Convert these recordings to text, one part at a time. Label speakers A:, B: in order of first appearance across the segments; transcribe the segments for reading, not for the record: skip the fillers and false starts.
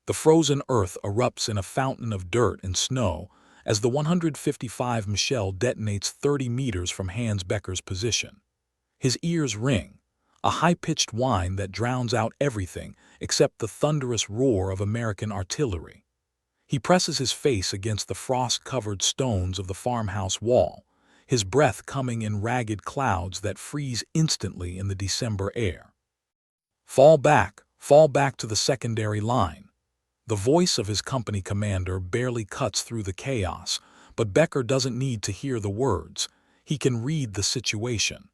A: The frozen earth erupts in a fountain of dirt and snow as the 155 Michelle detonates 30 meters from Hans Becker's position. His ears ring, a high-pitched whine that drowns out everything except the thunderous roar of American artillery. He presses his face against the frost-covered stones of the farmhouse wall, his breath coming in ragged clouds that freeze instantly in the December air. Fall back to the secondary line." The voice of his company commander barely cuts through the chaos, but Becker doesn't need to hear the words. He can read the situation.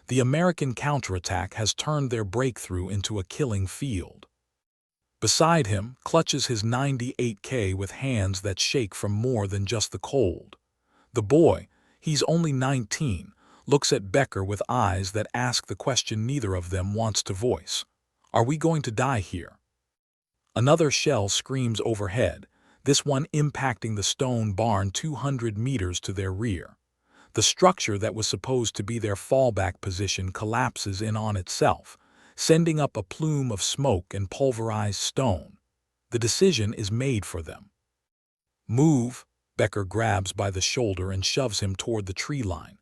A: The American counterattack has turned their breakthrough into a killing field. Beside him clutches his 98K with hands that shake from more than just the cold. The boy, he's only 19, looks at Becker with eyes that ask the question neither of them wants to voice. Are we going to die here? Another shell screams overhead, this one impacting the stone barn 200 meters to their rear. The structure that was supposed to be their fallback position collapses in on itself, sending up a plume of smoke and pulverized stone. The decision is made for them. "Move," Becker grabs by the shoulder and shoves him toward the tree line.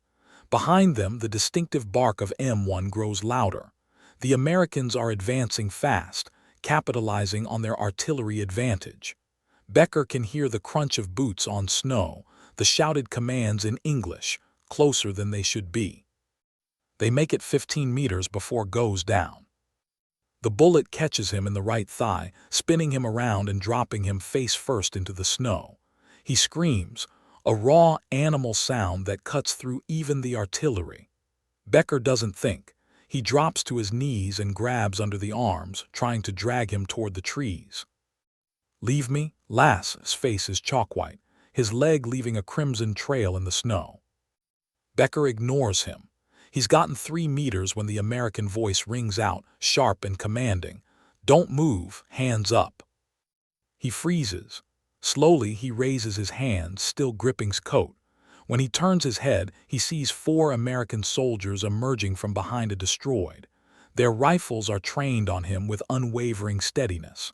A: Behind them, the distinctive bark of M1 grows louder. The Americans are advancing fast, capitalizing on their artillery advantage. Becker can hear the crunch of boots on snow, the shouted commands in English, closer than they should be. They make it 15 meters before goes down. The bullet catches him in the right thigh, spinning him around and dropping him face first into the snow. He screams, a raw animal sound that cuts through even the artillery. Becker doesn't think. He drops to his knees and grabs under the arms, trying to drag him toward the trees. "Leave me?" Lass's face is chalk-white, his leg leaving a crimson trail in the snow. Becker ignores him. He's gotten 3 meters when the American voice rings out, sharp and commanding. "Don't move, hands up." He freezes. Slowly he raises his hands, still gripping his coat. When he turns his head, he sees 4 American soldiers emerging from behind a destroyed. Their rifles are trained on him with unwavering steadiness.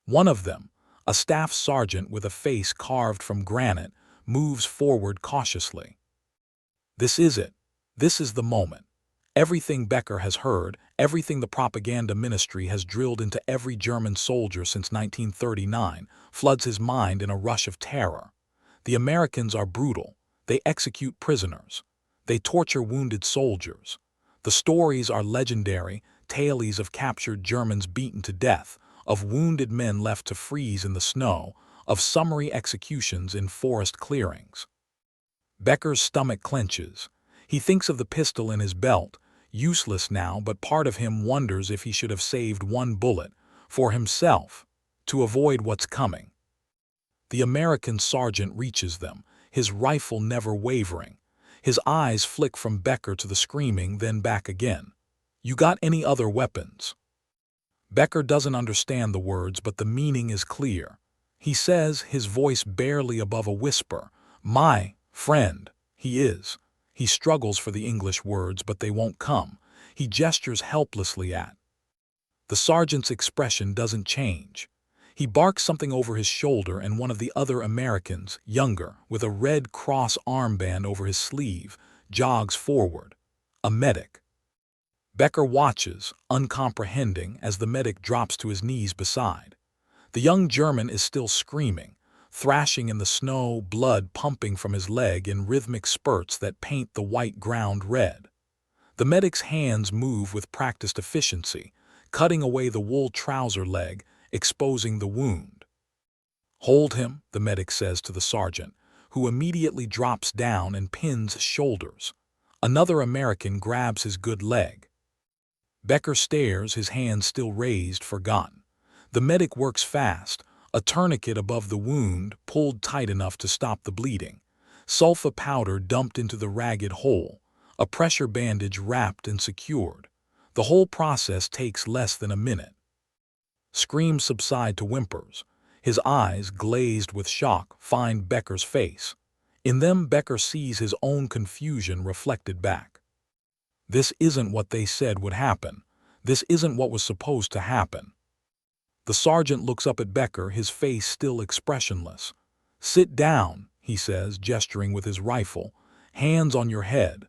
A: One of them, a staff sergeant with a face carved from granite, moves forward cautiously. This is it. This is the moment. Everything Becker has heard, everything the propaganda ministry has drilled into every German soldier since 1939, floods his mind in a rush of terror. The Americans are brutal. They execute prisoners. They torture wounded soldiers. The stories are legendary, tales of captured Germans beaten to death, of wounded men left to freeze in the snow, of summary executions in forest clearings. Becker's stomach clenches. He thinks of the pistol in his belt, useless now, but part of him wonders if he should have saved one bullet, for himself, to avoid what's coming. The American sergeant reaches them, his rifle never wavering. His eyes flick from Becker to the screaming, then back again. "You got any other weapons?" Becker doesn't understand the words, but the meaning is clear. He says, his voice barely above a whisper, "My friend." He is. He struggles for the English words, but they won't come. He gestures helplessly at. The sergeant's expression doesn't change. He barks something over his shoulder, and one of the other Americans, younger, with a red cross armband over his sleeve, jogs forward. A medic. Becker watches, uncomprehending, as the medic drops to his knees beside. The young German is still screaming, thrashing in the snow, blood pumping from his leg in rhythmic spurts that paint the white ground red. The medic's hands move with practiced efficiency, cutting away the wool trouser leg, exposing the wound. "Hold him," the medic says to the sergeant, who immediately drops down and pins shoulders. Another American grabs his good leg. Becker stares, his hands still raised, forgotten. The medic works fast, a tourniquet above the wound pulled tight enough to stop the bleeding, sulfa powder dumped into the ragged hole, a pressure bandage wrapped and secured. The whole process takes less than a minute. Screams subside to whimpers. His eyes, glazed with shock, find Becker's face. In them, Becker sees his own confusion reflected back. This isn't what they said would happen. This isn't what was supposed to happen. The sergeant looks up at Becker, his face still expressionless. "Sit down," he says, gesturing with his rifle. "Hands on your head."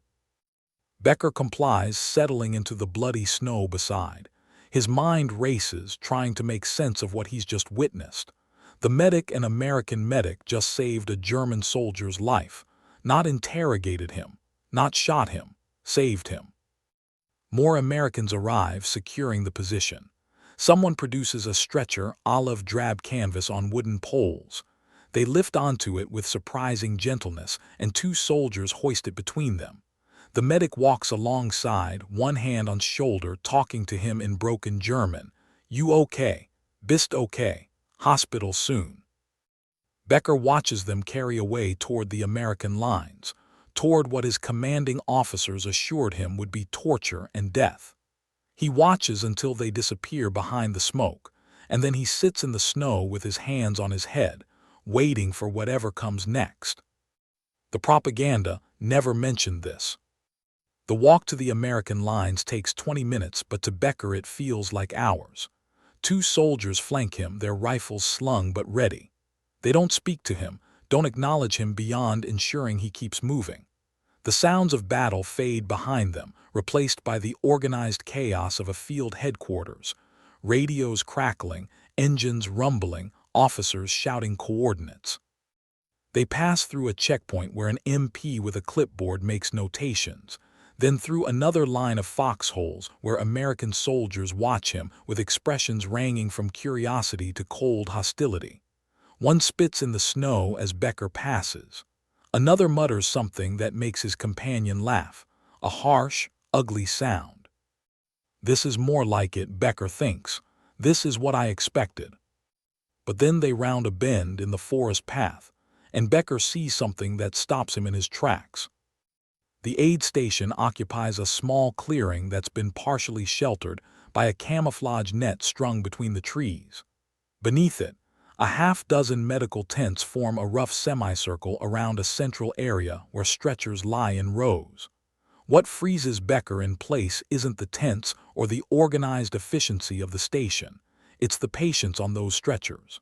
A: Becker complies, settling into the bloody snow beside. His mind races, trying to make sense of what he's just witnessed. The medic, an American medic, just saved a German soldier's life. Not interrogated him, not shot him, saved him. More Americans arrive, securing the position. Someone produces a stretcher, olive drab canvas on wooden poles. They lift onto it with surprising gentleness, and two soldiers hoist it between them. The medic walks alongside, one hand on shoulder, talking to him in broken German. "You okay? Bist okay? Hospital soon." Becker watches them carry away toward the American lines, toward what his commanding officers assured him would be torture and death. He watches until they disappear behind the smoke, and then he sits in the snow with his hands on his head, waiting for whatever comes next. The propaganda never mentioned this. The walk to the American lines takes 20 minutes, but to Becker it feels like hours. Two soldiers flank him, their rifles slung but ready. They don't speak to him, don't acknowledge him beyond ensuring he keeps moving. The sounds of battle fade behind them, replaced by the organized chaos of a field headquarters. Radios crackling, engines rumbling, officers shouting coordinates. They pass through a checkpoint where an MP with a clipboard makes notations, then through another line of foxholes where American soldiers watch him with expressions ranging from curiosity to cold hostility. One spits in the snow as Becker passes. Another mutters something that makes his companion laugh, a harsh, ugly sound. This is more like it, Becker thinks. This is what I expected. But then they round a bend in the forest path, and Becker sees something that stops him in his tracks. The aid station occupies a small clearing that's been partially sheltered by a camouflage net strung between the trees. Beneath it, a half-dozen medical tents form a rough semicircle around a central area where stretchers lie in rows. What freezes Becker in place isn't the tents or the organized efficiency of the station. It's the patients on those stretchers.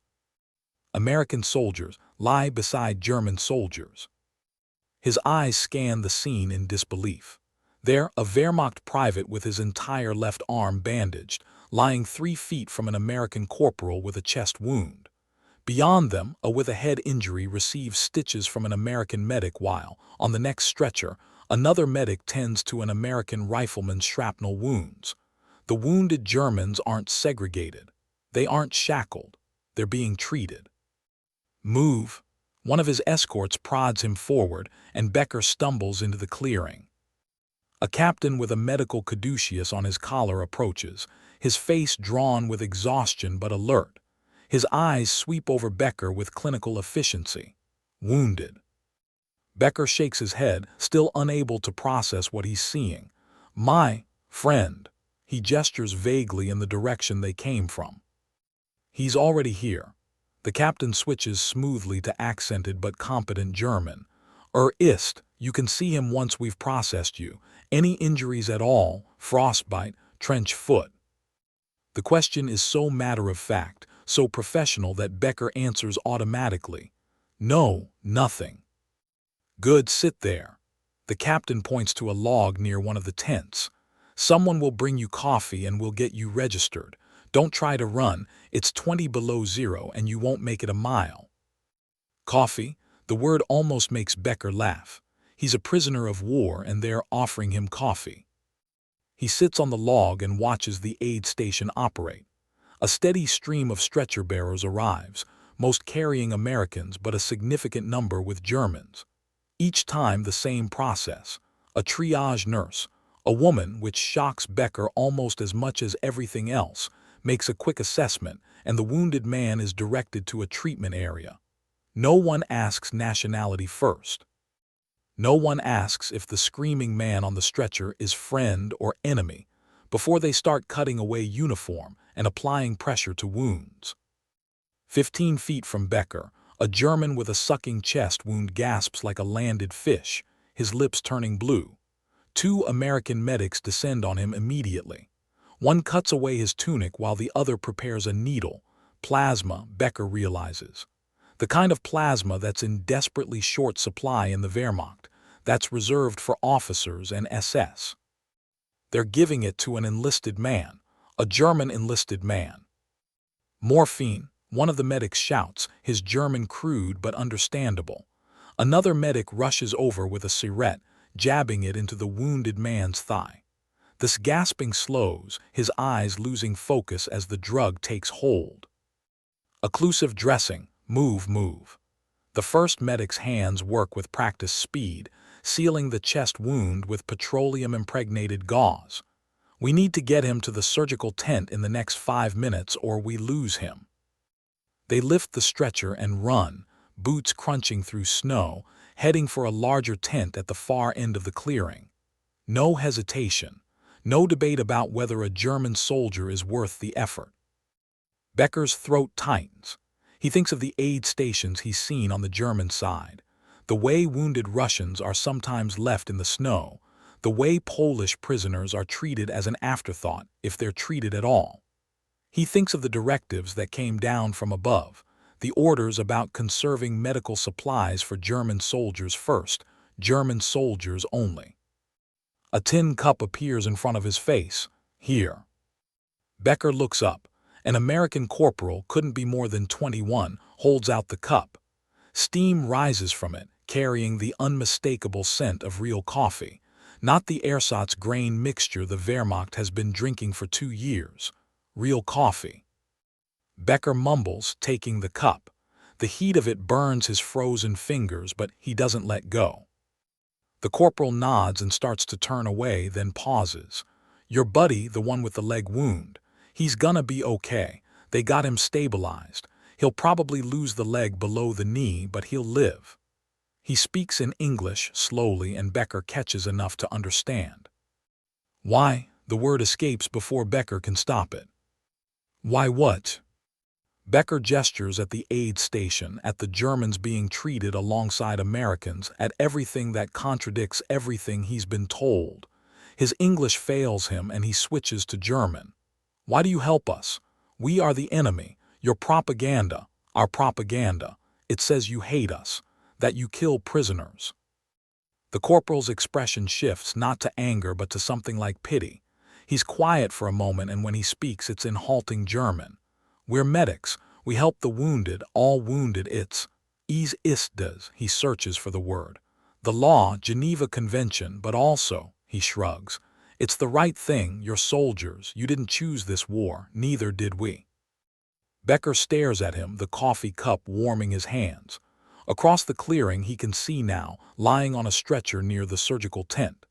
A: American soldiers lie beside German soldiers. His eyes scan the scene in disbelief. There, a Wehrmacht private with his entire left arm bandaged, lying 3 feet from an American corporal with a chest wound. Beyond them, a with a head injury receives stitches from an American medic while, on the next stretcher, another medic tends to an American rifleman's shrapnel wounds. The wounded Germans aren't segregated. They aren't shackled. They're being treated. "Move." One of his escorts prods him forward, and Becker stumbles into the clearing. A captain with a medical caduceus on his collar approaches, his face drawn with exhaustion but alert. His eyes sweep over Becker with clinical efficiency. Wounded. Becker shakes his head, still unable to process what he's seeing. "My friend." He gestures vaguely in the direction they came from. "He's already here." The captain switches smoothly to accented but competent German. Ist, you can see him once we've processed you. Any injuries at all, frostbite, trench foot?" The question is so matter-of-fact, so professional that Becker answers automatically. "No, nothing." "Good, sit there." The captain points to a log near one of the tents. "Someone will bring you coffee and we'll get you registered. Don't try to run, it's 20 below zero and you won't make it a mile." Coffee? The word almost makes Becker laugh. He's a prisoner of war and they're offering him coffee. He sits on the log and watches the aid station operate. A steady stream of stretcher bearers arrives, most carrying Americans but a significant number with Germans. Each time the same process. A triage nurse, a woman, which shocks Becker almost as much as everything else, makes a quick assessment, and the wounded man is directed to a treatment area. No one asks nationality first. No one asks if the screaming man on the stretcher is friend or enemy before they start cutting away uniform and applying pressure to wounds. 15 feet from Becker, a German with a sucking chest wound gasps like a landed fish, his lips turning blue. 2 American medics descend on him immediately. One cuts away his tunic while the other prepares a needle, Plasma, Becker realizes. The kind of plasma that's in desperately short supply in the Wehrmacht, that's reserved for officers and SS. They're giving it to an enlisted man, a German enlisted man. Morphine, one of the medics shouts, his German crude but understandable. Another medic rushes over with a cigarette, jabbing it into the wounded man's thigh. This gasping slows, his eyes losing focus as the drug takes hold. Occlusive dressing, move. The first medic's hands work with practiced speed, sealing the chest wound with petroleum-impregnated gauze. We need to get him to the surgical tent in the next 5 minutes or we lose him. They lift the stretcher and run, boots crunching through snow, heading for a larger tent at the far end of the clearing. No hesitation, no debate about whether a German soldier is worth the effort. Becker's throat tightens. He thinks of the aid stations he's seen on the German side, the way wounded Russians are sometimes left in the snow, the way Polish prisoners are treated as an afterthought if they're treated at all. He thinks of the directives that came down from above, the orders about conserving medical supplies for German soldiers first, German soldiers only. A tin cup appears in front of his face. Here. Becker looks up. An American corporal, couldn't be more than 21, holds out the cup. Steam rises from it, carrying the unmistakable scent of real coffee, not the ersatz grain mixture the Wehrmacht has been drinking for 2 years. Real coffee. Becker mumbles, taking the cup. The heat of it burns his frozen fingers, but he doesn't let go. The corporal nods and starts to turn away, then pauses. Your buddy, the one with the leg wound, he's gonna be okay. They got him stabilized. He'll probably lose the leg below the knee, but he'll live. He speaks in English, slowly, and Becker catches enough to understand. Why? The word escapes before Becker can stop it. Why what? Becker gestures at the aid station, at the Germans being treated alongside Americans, at everything that contradicts everything he's been told. His English fails him and he switches to German. Why do you help us? We are the enemy. Your propaganda, our propaganda, it says you hate us, that you kill prisoners. The corporal's expression shifts not to anger but to something like pity. He's quiet for a moment, and when he speaks it's in halting German. We're medics. We help the wounded, all wounded. It's ist das. He searches for the word. The law, Geneva Convention, but also, he shrugs. It's the right thing. You're soldiers. You didn't choose this war. Neither did we. Becker stares at him, the coffee cup warming his hands. Across the clearing he can see now, lying on a stretcher near the surgical tent.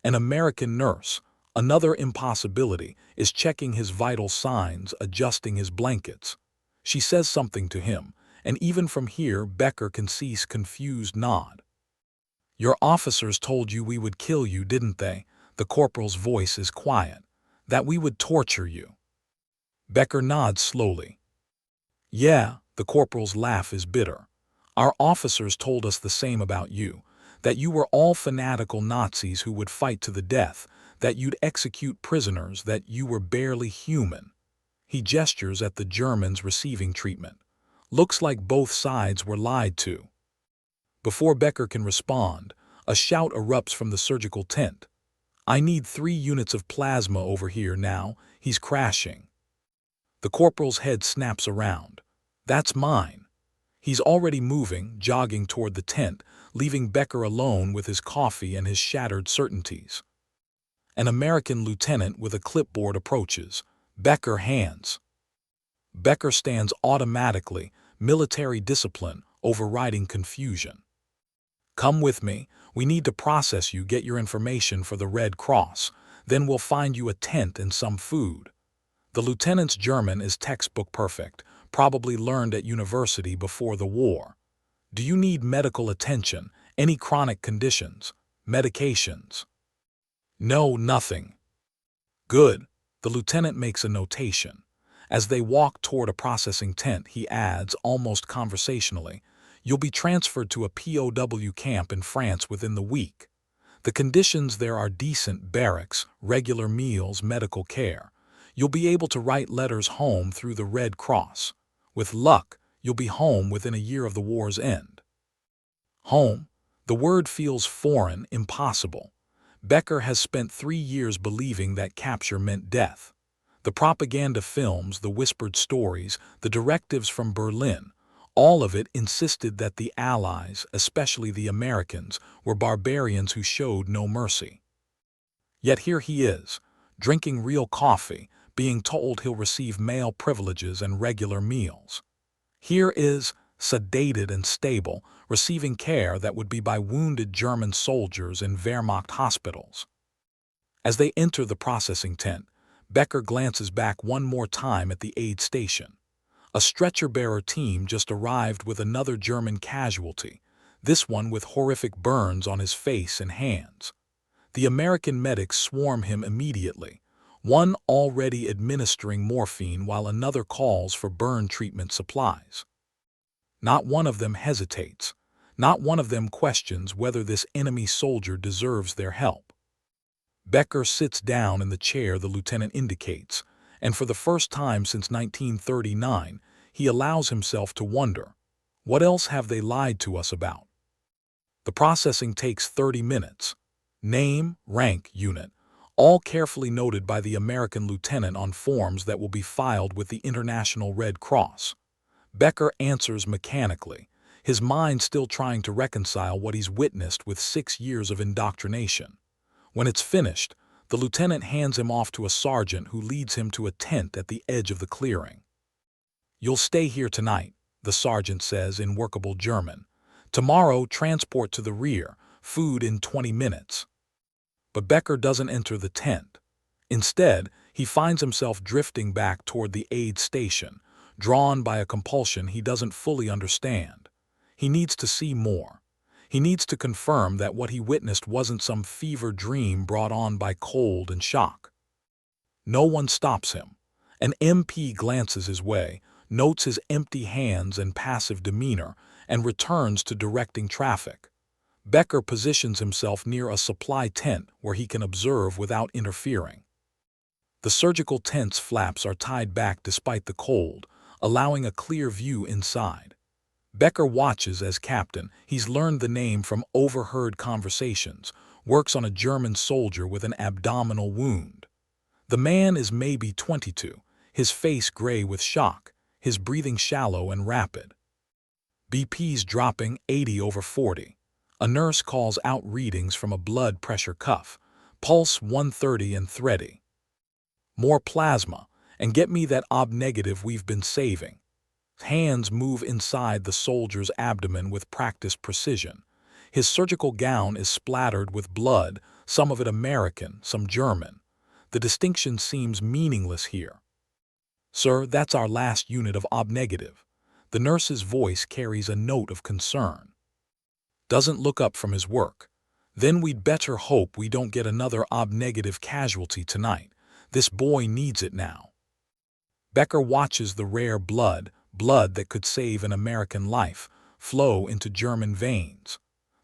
A: An American nurse, another impossibility, is checking his vital signs, adjusting his blankets. She says something to him, and even from here Becker can see a confused nod. Your officers told you we would kill you, didn't they? The corporal's voice is quiet. That we would torture you. Becker nods slowly. Yeah, the corporal's laugh is bitter. Our officers told us the same about you, that you were all fanatical Nazis who would fight to the death, that you'd execute prisoners, that you were barely human. He gestures at the Germans receiving treatment. Looks like both sides were lied to. Before Becker can respond, a shout erupts from the surgical tent. I need 3 units of plasma over here now. He's crashing. The corporal's head snaps around. That's mine. He's already moving, jogging toward the tent, leaving Becker alone with his coffee and his shattered certainties. An American lieutenant with a clipboard approaches. Becker hands. Becker stands automatically, military discipline overriding confusion. Come with me. We need to process you, get your information for the Red Cross. Then we'll find you a tent and some food. The lieutenant's German is textbook perfect, probably learned at university before the war. Do you need medical attention? Any chronic conditions? Medications? No, nothing. Good. The lieutenant makes a notation. As they walk toward a processing tent, he adds, almost conversationally, you'll be transferred to a POW camp in France within the week. The conditions there are decent: barracks, regular meals, medical care. You'll be able to write letters home through the Red Cross. With luck, you'll be home within a year of the war's end. Home? The word feels foreign, impossible. Becker has spent 3 years believing that capture meant death. The propaganda films, the whispered stories, the directives from Berlin, all of it insisted that the Allies, especially the Americans, were barbarians who showed no mercy. Yet here he is, drinking real coffee, being told he'll receive male privileges and regular meals. Here is, sedated and stable, receiving care that would be by wounded German soldiers in Wehrmacht hospitals. As they enter the processing tent, Becker glances back one more time at the aid station. A stretcher-bearer team just arrived with another German casualty, this one with horrific burns on his face and hands. The American medics swarm him immediately, one already administering morphine while another calls for burn treatment supplies. Not one of them hesitates. Not one of them questions whether this enemy soldier deserves their help. Becker sits down in the chair the lieutenant indicates, and for the first time since 1939, he allows himself to wonder, what else have they lied to us about? The processing takes 30 minutes. Name, rank, unit, all carefully noted by the American lieutenant on forms that will be filed with the International Red Cross. Becker answers mechanically, his mind still trying to reconcile what he's witnessed with 6 years of indoctrination. When it's finished, the lieutenant hands him off to a sergeant who leads him to a tent at the edge of the clearing. "You'll stay here tonight," the sergeant says in workable German. "Tomorrow, transport to the rear, food in 20 minutes. But Becker doesn't enter the tent. Instead, he finds himself drifting back toward the aid station, drawn by a compulsion he doesn't fully understand. He needs to see more. He needs to confirm that what he witnessed wasn't some fever dream brought on by cold and shock. No one stops him. An MP glances his way, notes his empty hands and passive demeanor, and returns to directing traffic. Becker positions himself near a supply tent where he can observe without interfering. The surgical tent's flaps are tied back despite the cold, allowing a clear view inside. Becker watches as captain. He's learned the name from overheard conversations, works on a German soldier with an abdominal wound. The man is maybe 22, his face gray with shock, his breathing shallow and rapid. BP's dropping 80/40. A nurse calls out readings from a blood pressure cuff, pulse 130 and thready. "More plasma, and get me that OB negative we've been saving." Hands move inside the soldier's abdomen with practiced precision. His surgical gown is splattered with blood, some of it American, some German. The distinction seems meaningless here. "Sir, that's our last unit of OB negative." The nurse's voice carries a note of concern. Doesn't look up from his work. "Then we'd better hope we don't get another OB negative casualty tonight. This boy needs it now." Becker watches the rare blood that could save an American life, flow into German veins.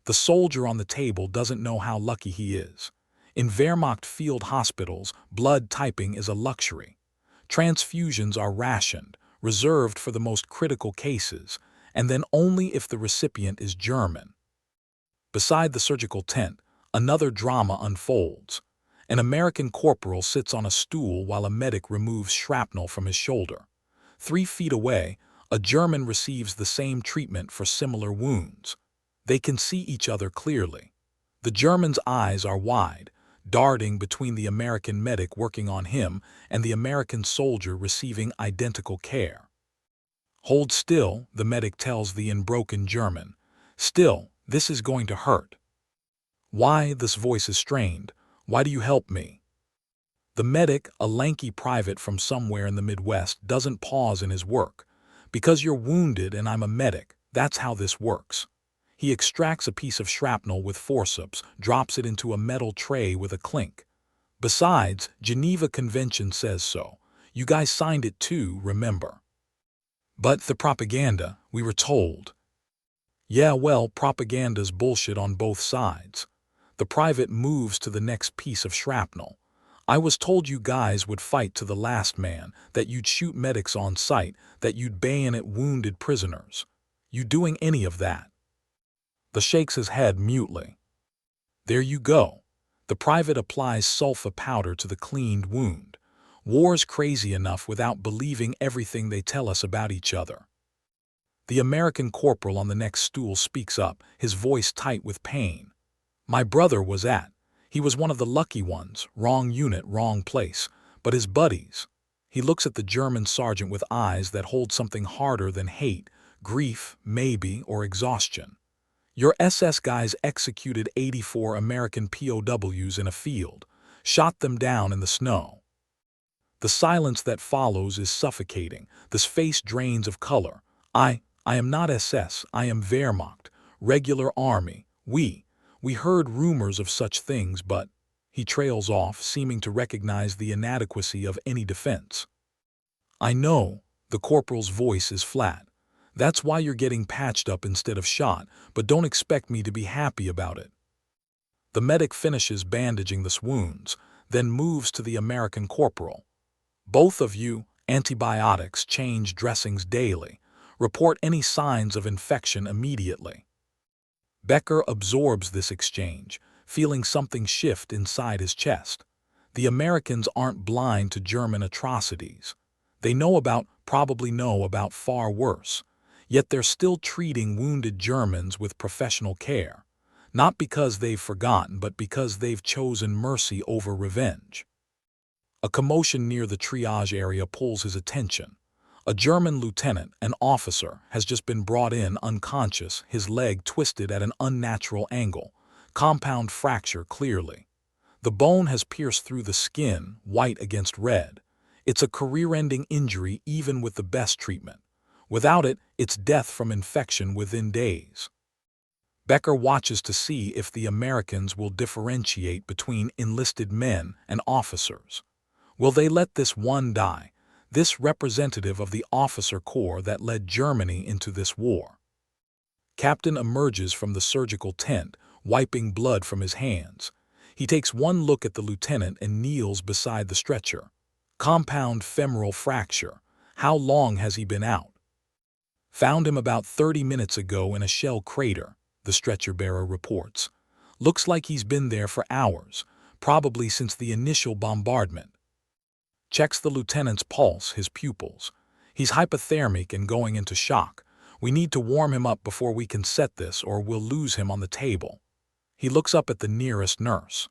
A: The soldier on the table doesn't know how lucky he is. In Wehrmacht field hospitals, blood typing is a luxury. Transfusions are rationed, reserved for the most critical cases, and then only if the recipient is German. Beside the surgical tent, another drama unfolds. An American corporal sits on a stool while a medic removes shrapnel from his shoulder. 3 feet away, a German receives the same treatment for similar wounds. They can see each other clearly. The German's eyes are wide, darting between the American medic working on him and the American soldier receiving identical care. "Hold still," the medic tells the in broken German. "Still, this is going to hurt." "Why?" This voice is strained. "Why do you help me?" The medic, a lanky private from somewhere in the Midwest, doesn't pause in his work. "Because you're wounded and I'm a medic, that's how this works." He extracts a piece of shrapnel with forceps, drops it into a metal tray with a clink. "Besides, Geneva Convention says so. You guys signed it too, remember?" "But the propaganda, we were told." "Yeah, well, propaganda's bullshit on both sides." The private moves to the next piece of shrapnel. I was told you guys would fight to the last man, that you'd shoot medics on sight, that you'd bayonet wounded prisoners. You doing any of that?" The shakes his head mutely. "There you go." The private applies sulfa powder to the cleaned wound. "War's crazy enough without believing everything they tell us about each other." The American corporal on the next stool speaks up, his voice tight with pain. "My brother was at. He was one of the lucky ones, wrong unit, wrong place. But his buddies." He looks at the German sergeant with eyes that hold something harder than hate, grief, maybe, or exhaustion. "Your SS guys executed 84 American POWs in a field, shot them down in the snow." The silence that follows is suffocating. This face drains of color. I am not SS, I am Wehrmacht, regular army. We heard rumors of such things, but..." He trails off, seeming to recognize the inadequacy of any defense. "I know," the corporal's voice is flat. "That's why you're getting patched up instead of shot, but don't expect me to be happy about it." The medic finishes bandaging the wounds, then moves to the American corporal. "Both of you, antibiotics, change dressings daily. Report any signs of infection immediately." Becker absorbs this exchange, feeling something shift inside his chest. The Americans aren't blind to German atrocities. They probably know about far worse. Yet they're still treating wounded Germans with professional care. Not because they've forgotten, but because they've chosen mercy over revenge. A commotion near the triage area pulls his attention. A German lieutenant, an officer, has just been brought in unconscious, his leg twisted at an unnatural angle. Compound fracture clearly. The bone has pierced through the skin, white against red. It's a career-ending injury even with the best treatment. Without it, it's death from infection within days. Becker watches to see if the Americans will differentiate between enlisted men and officers. Will they let this one die? This representative of the officer corps that led Germany into this war. Captain emerges from the surgical tent, wiping blood from his hands. He takes one look at the lieutenant and kneels beside the stretcher. Compound femoral fracture. How long has he been out? Found him about 30 minutes ago in a shell crater, the stretcher bearer reports. Looks like he's been there for hours, probably since the initial bombardment. Checks the lieutenant's pulse, his pupils. He's hypothermic and going into shock. We need to warm him up before we can set this, or we'll lose him on the table. He looks up at the nearest nurse.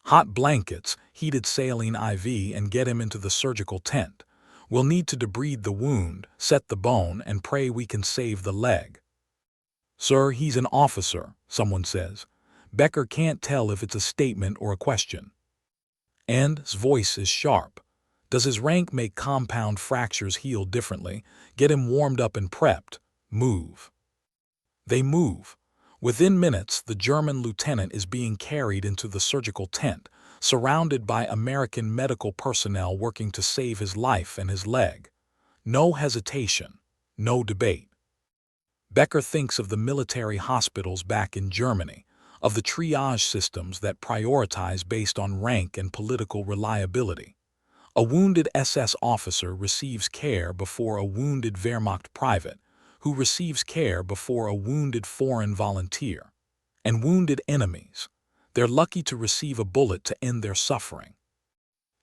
A: Hot blankets, heated saline IV, and get him into the surgical tent. We'll need to debride the wound, set the bone, and pray we can save the leg. "Sir, he's an officer," someone says. Becker can't tell if it's a statement or a question. And his voice is sharp. Does his rank make compound fractures heal differently? Get him warmed up and prepped. Move. They move. Within minutes, the German lieutenant is being carried into the surgical tent, surrounded by American medical personnel working to save his life and his leg. No hesitation, no debate. Becker thinks of the military hospitals back in Germany, of the triage systems that prioritize based on rank and political reliability. A wounded SS officer receives care before a wounded Wehrmacht private, who receives care before a wounded foreign volunteer. And wounded enemies. They're lucky to receive a bullet to end their suffering.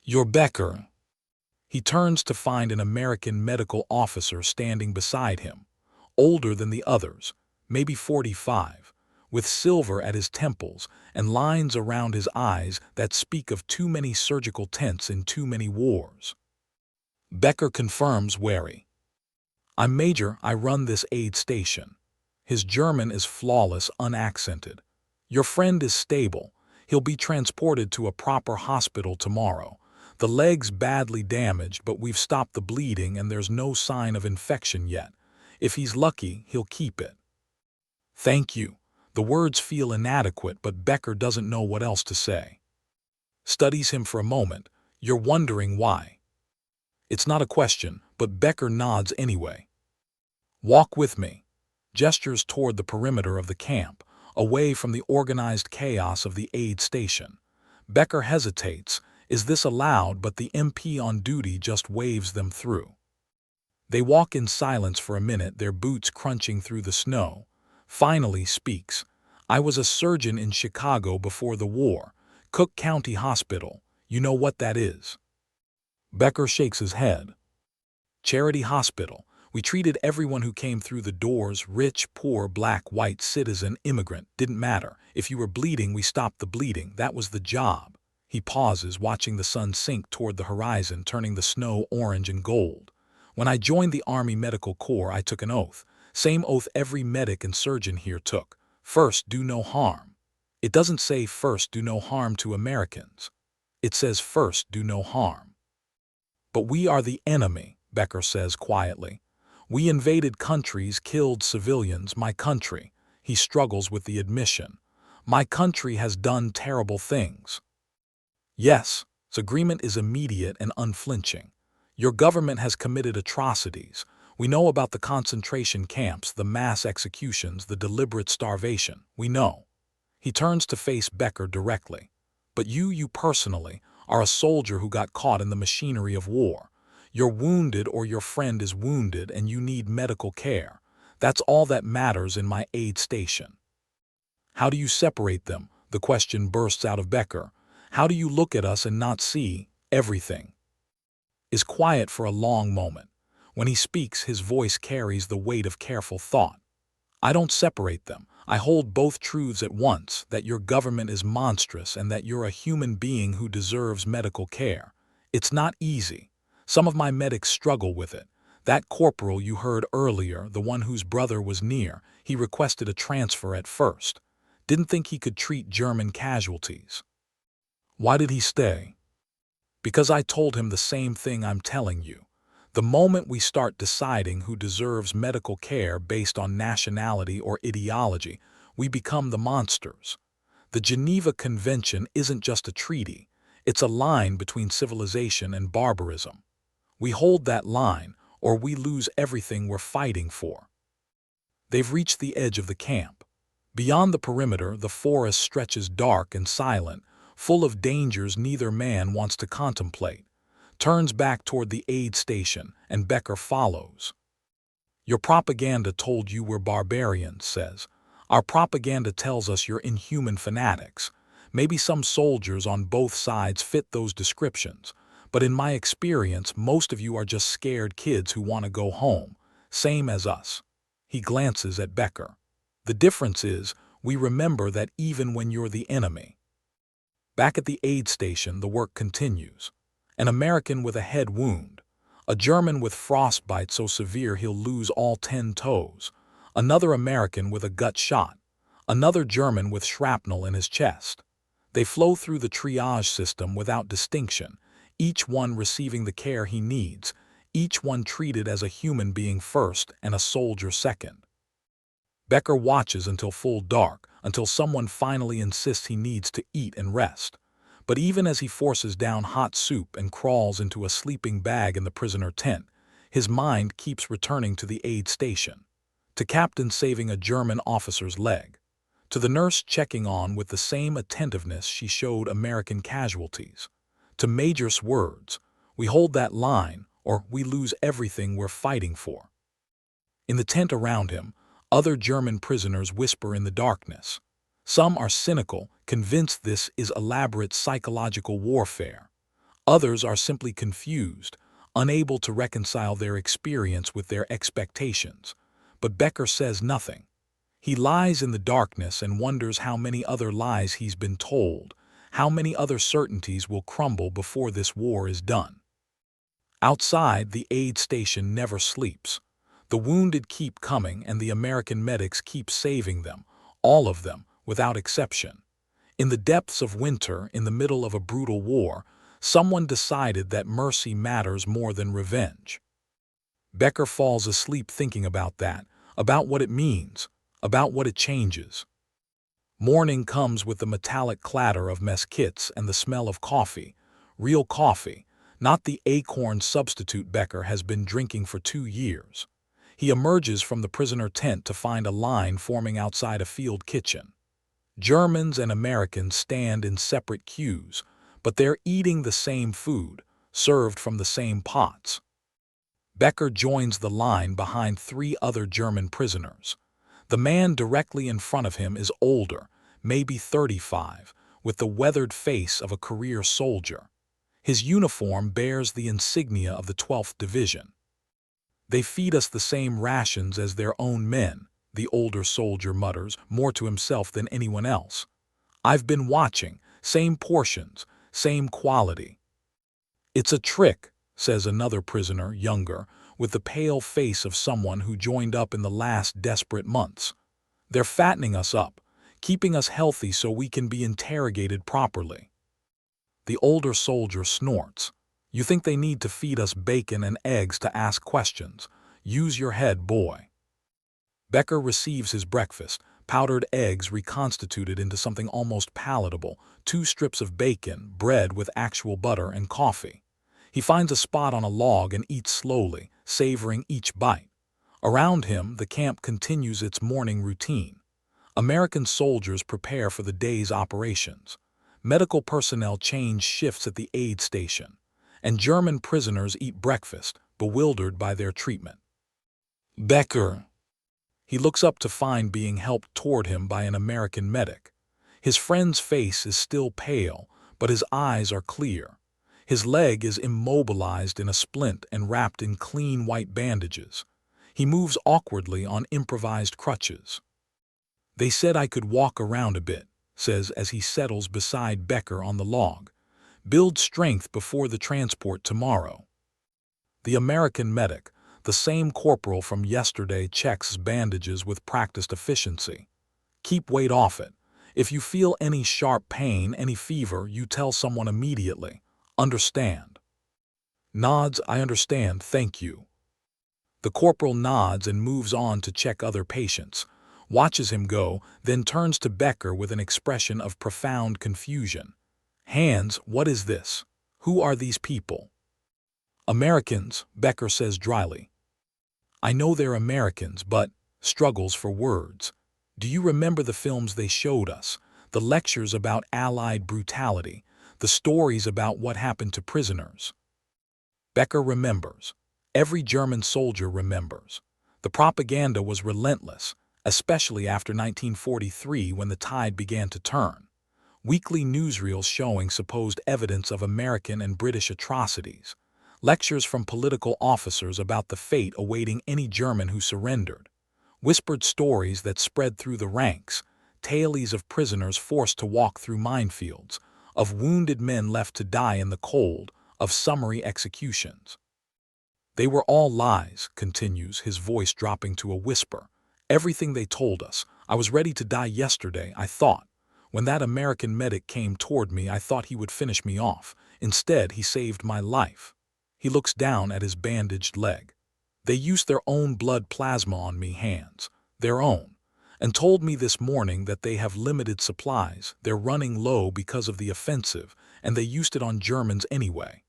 A: "You're Becker." He turns to find an American medical officer standing beside him, older than the others, maybe 45, with silver at his temples and lines around his eyes that speak of too many surgical tents in too many wars. Becker confirms, wary. "I'm Major, I run this aid station." His German is flawless, unaccented. "Your friend is stable. He'll be transported to a proper hospital tomorrow. The leg's badly damaged, but we've stopped the bleeding and there's no sign of infection yet. If he's lucky, he'll keep it." "Thank you." The words feel inadequate, but Becker doesn't know what else to say. Studies him for a moment. "You're wondering why." It's not a question, but Becker nods anyway. "Walk with me." Gestures toward the perimeter of the camp, away from the organized chaos of the aid station. Becker hesitates. Is this allowed? But the MP on duty just waves them through. They walk in silence for a minute, their boots crunching through the snow. Finally speaks. I was a surgeon in Chicago before the war. Cook County Hospital. You know what that is? Becker shakes his head. Charity hospital. We treated everyone who came through the doors, rich, poor, black, white, citizen, immigrant, didn't matter. If you were bleeding, we stopped the bleeding. That was the job. He pauses, watching the sun sink toward the horizon, turning the snow orange and gold. When I joined the Army Medical Corps, I took an oath. Same oath every medic and surgeon here took. First, do no harm. It doesn't say first, do no harm to Americans. It says first, do no harm. But we are the enemy, Becker says quietly. We invaded countries, killed civilians, my country. He struggles with the admission. My country has done terrible things. Yes, this agreement is immediate and unflinching. Your government has committed atrocities. We know about the concentration camps, the mass executions, the deliberate starvation. We know. He turns to face Becker directly. But you personally, are a soldier who got caught in the machinery of war. You're wounded or your friend is wounded and you need medical care. That's all that matters in my aid station. How do you separate them? The question bursts out of Becker. How do you look at us and not see everything? Is quiet for a long moment. When he speaks, his voice carries the weight of careful thought. I don't separate them. I hold both truths at once, that your government is monstrous and that you're a human being who deserves medical care. It's not easy. Some of my medics struggle with it. That corporal you heard earlier, the one whose brother was near, he requested a transfer at first. Didn't think he could treat German casualties. Why did he stay? Because I told him the same thing I'm telling you. The moment we start deciding who deserves medical care based on nationality or ideology, we become the monsters. The Geneva Convention isn't just a treaty. It's a line between civilization and barbarism. We hold that line, or we lose everything we're fighting for. They've reached the edge of the camp. Beyond the perimeter, the forest stretches dark and silent, full of dangers neither man wants to contemplate. Turns back toward the aid station, and Becker follows. Your propaganda told you we're barbarians, says. Our propaganda tells us you're inhuman fanatics. Maybe some soldiers on both sides fit those descriptions. But in my experience, most of you are just scared kids who want to go home, same as us. He glances at Becker. The difference is, we remember that even when you're the enemy. Back at the aid station, the work continues. An American with a head wound. A German with frostbite so severe he'll lose all 10 toes. Another American with a gut shot. Another German with shrapnel in his chest. They flow through the triage system without distinction, each one receiving the care he needs, each one treated as a human being first and a soldier second. Becker watches until full dark, until someone finally insists he needs to eat and rest. But even as he forces down hot soup and crawls into a sleeping bag in the prisoner tent, his mind keeps returning to the aid station, to Captain saving a German officer's leg, to the nurse checking on with the same attentiveness she showed American casualties, to Major's words, we hold that line or we lose everything we're fighting for. In the tent around him, other German prisoners whisper in the darkness. Some are cynical, convinced this is elaborate psychological warfare. Others are simply confused, unable to reconcile their experience with their expectations. But Becker says nothing. He lies in the darkness and wonders how many other lies he's been told, how many other certainties will crumble before this war is done. Outside, the aid station never sleeps. The wounded keep coming and the American medics keep saving them, all of them, without exception. In the depths of winter, in the middle of a brutal war, someone decided that mercy matters more than revenge. Becker falls asleep thinking about that, about what it means, about what it changes. Morning comes with the metallic clatter of mess kits and the smell of coffee, real coffee, not the acorn substitute Becker has been drinking for 2 years. He emerges from the prisoner tent to find a line forming outside a field kitchen. Germans and Americans stand in separate queues, but they're eating the same food, served from the same pots. Becker joins the line behind 3 other German prisoners. The man directly in front of him is older, maybe 35, with the weathered face of a career soldier. His uniform bears the insignia of the 12th Division. "They feed us the same rations as their own men," the older soldier mutters, more to himself than anyone else. "I've been watching, same portions, same quality." "It's a trick," says another prisoner, younger, with the pale face of someone who joined up in the last desperate months. "They're fattening us up, keeping us healthy so we can be interrogated properly." The older soldier snorts. "You think they need to feed us bacon and eggs to ask questions? Use your head, boy." Becker receives his breakfast, powdered eggs reconstituted into something almost palatable, 2 strips of bacon, bread with actual butter, and coffee. He finds a spot on a log and eats slowly, savoring each bite. Around him, the camp continues its morning routine. American soldiers prepare for the day's operations. Medical personnel change shifts at the aid station, and German prisoners eat breakfast, bewildered by their treatment. Becker. He looks up to find being helped toward him by an American medic. His friend's face is still pale, but his eyes are clear. His leg is immobilized in a splint and wrapped in clean white bandages. He moves awkwardly on improvised crutches. "They said I could walk around a bit," says as he settles beside Becker on the log. "Build strength before the transport tomorrow." The American medic, the same corporal from yesterday, checks bandages with practiced efficiency. "Keep weight off it. If you feel any sharp pain, any fever, you tell someone immediately. Understand?" Nods. "I understand, thank you." The corporal nods and moves on to check other patients, watches him go, then turns to Becker with an expression of profound confusion. "Hans, what is this? Who are these people?" "Americans," Becker says dryly. "I know they're Americans, but," struggles for words. "Do you remember the films they showed us? The lectures about Allied brutality, the stories about what happened to prisoners?" Becker remembers. Every German soldier remembers. The propaganda was relentless, especially after 1943 when the tide began to turn. Weekly newsreels showing supposed evidence of American and British atrocities. Lectures from political officers about the fate awaiting any German who surrendered. Whispered stories that spread through the ranks. Tales of prisoners forced to walk through minefields. Of wounded men left to die in the cold. Of summary executions. "They were all lies," continues, his voice dropping to a whisper. "Everything they told us. I was ready to die yesterday, I thought. When that American medic came toward me, I thought he would finish me off. Instead, he saved my life." He looks down at his bandaged leg. "They used their own blood plasma on me, Hans. Their own. And told me this morning that they have limited supplies, they're running low because of the offensive, and they used it on Germans anyway."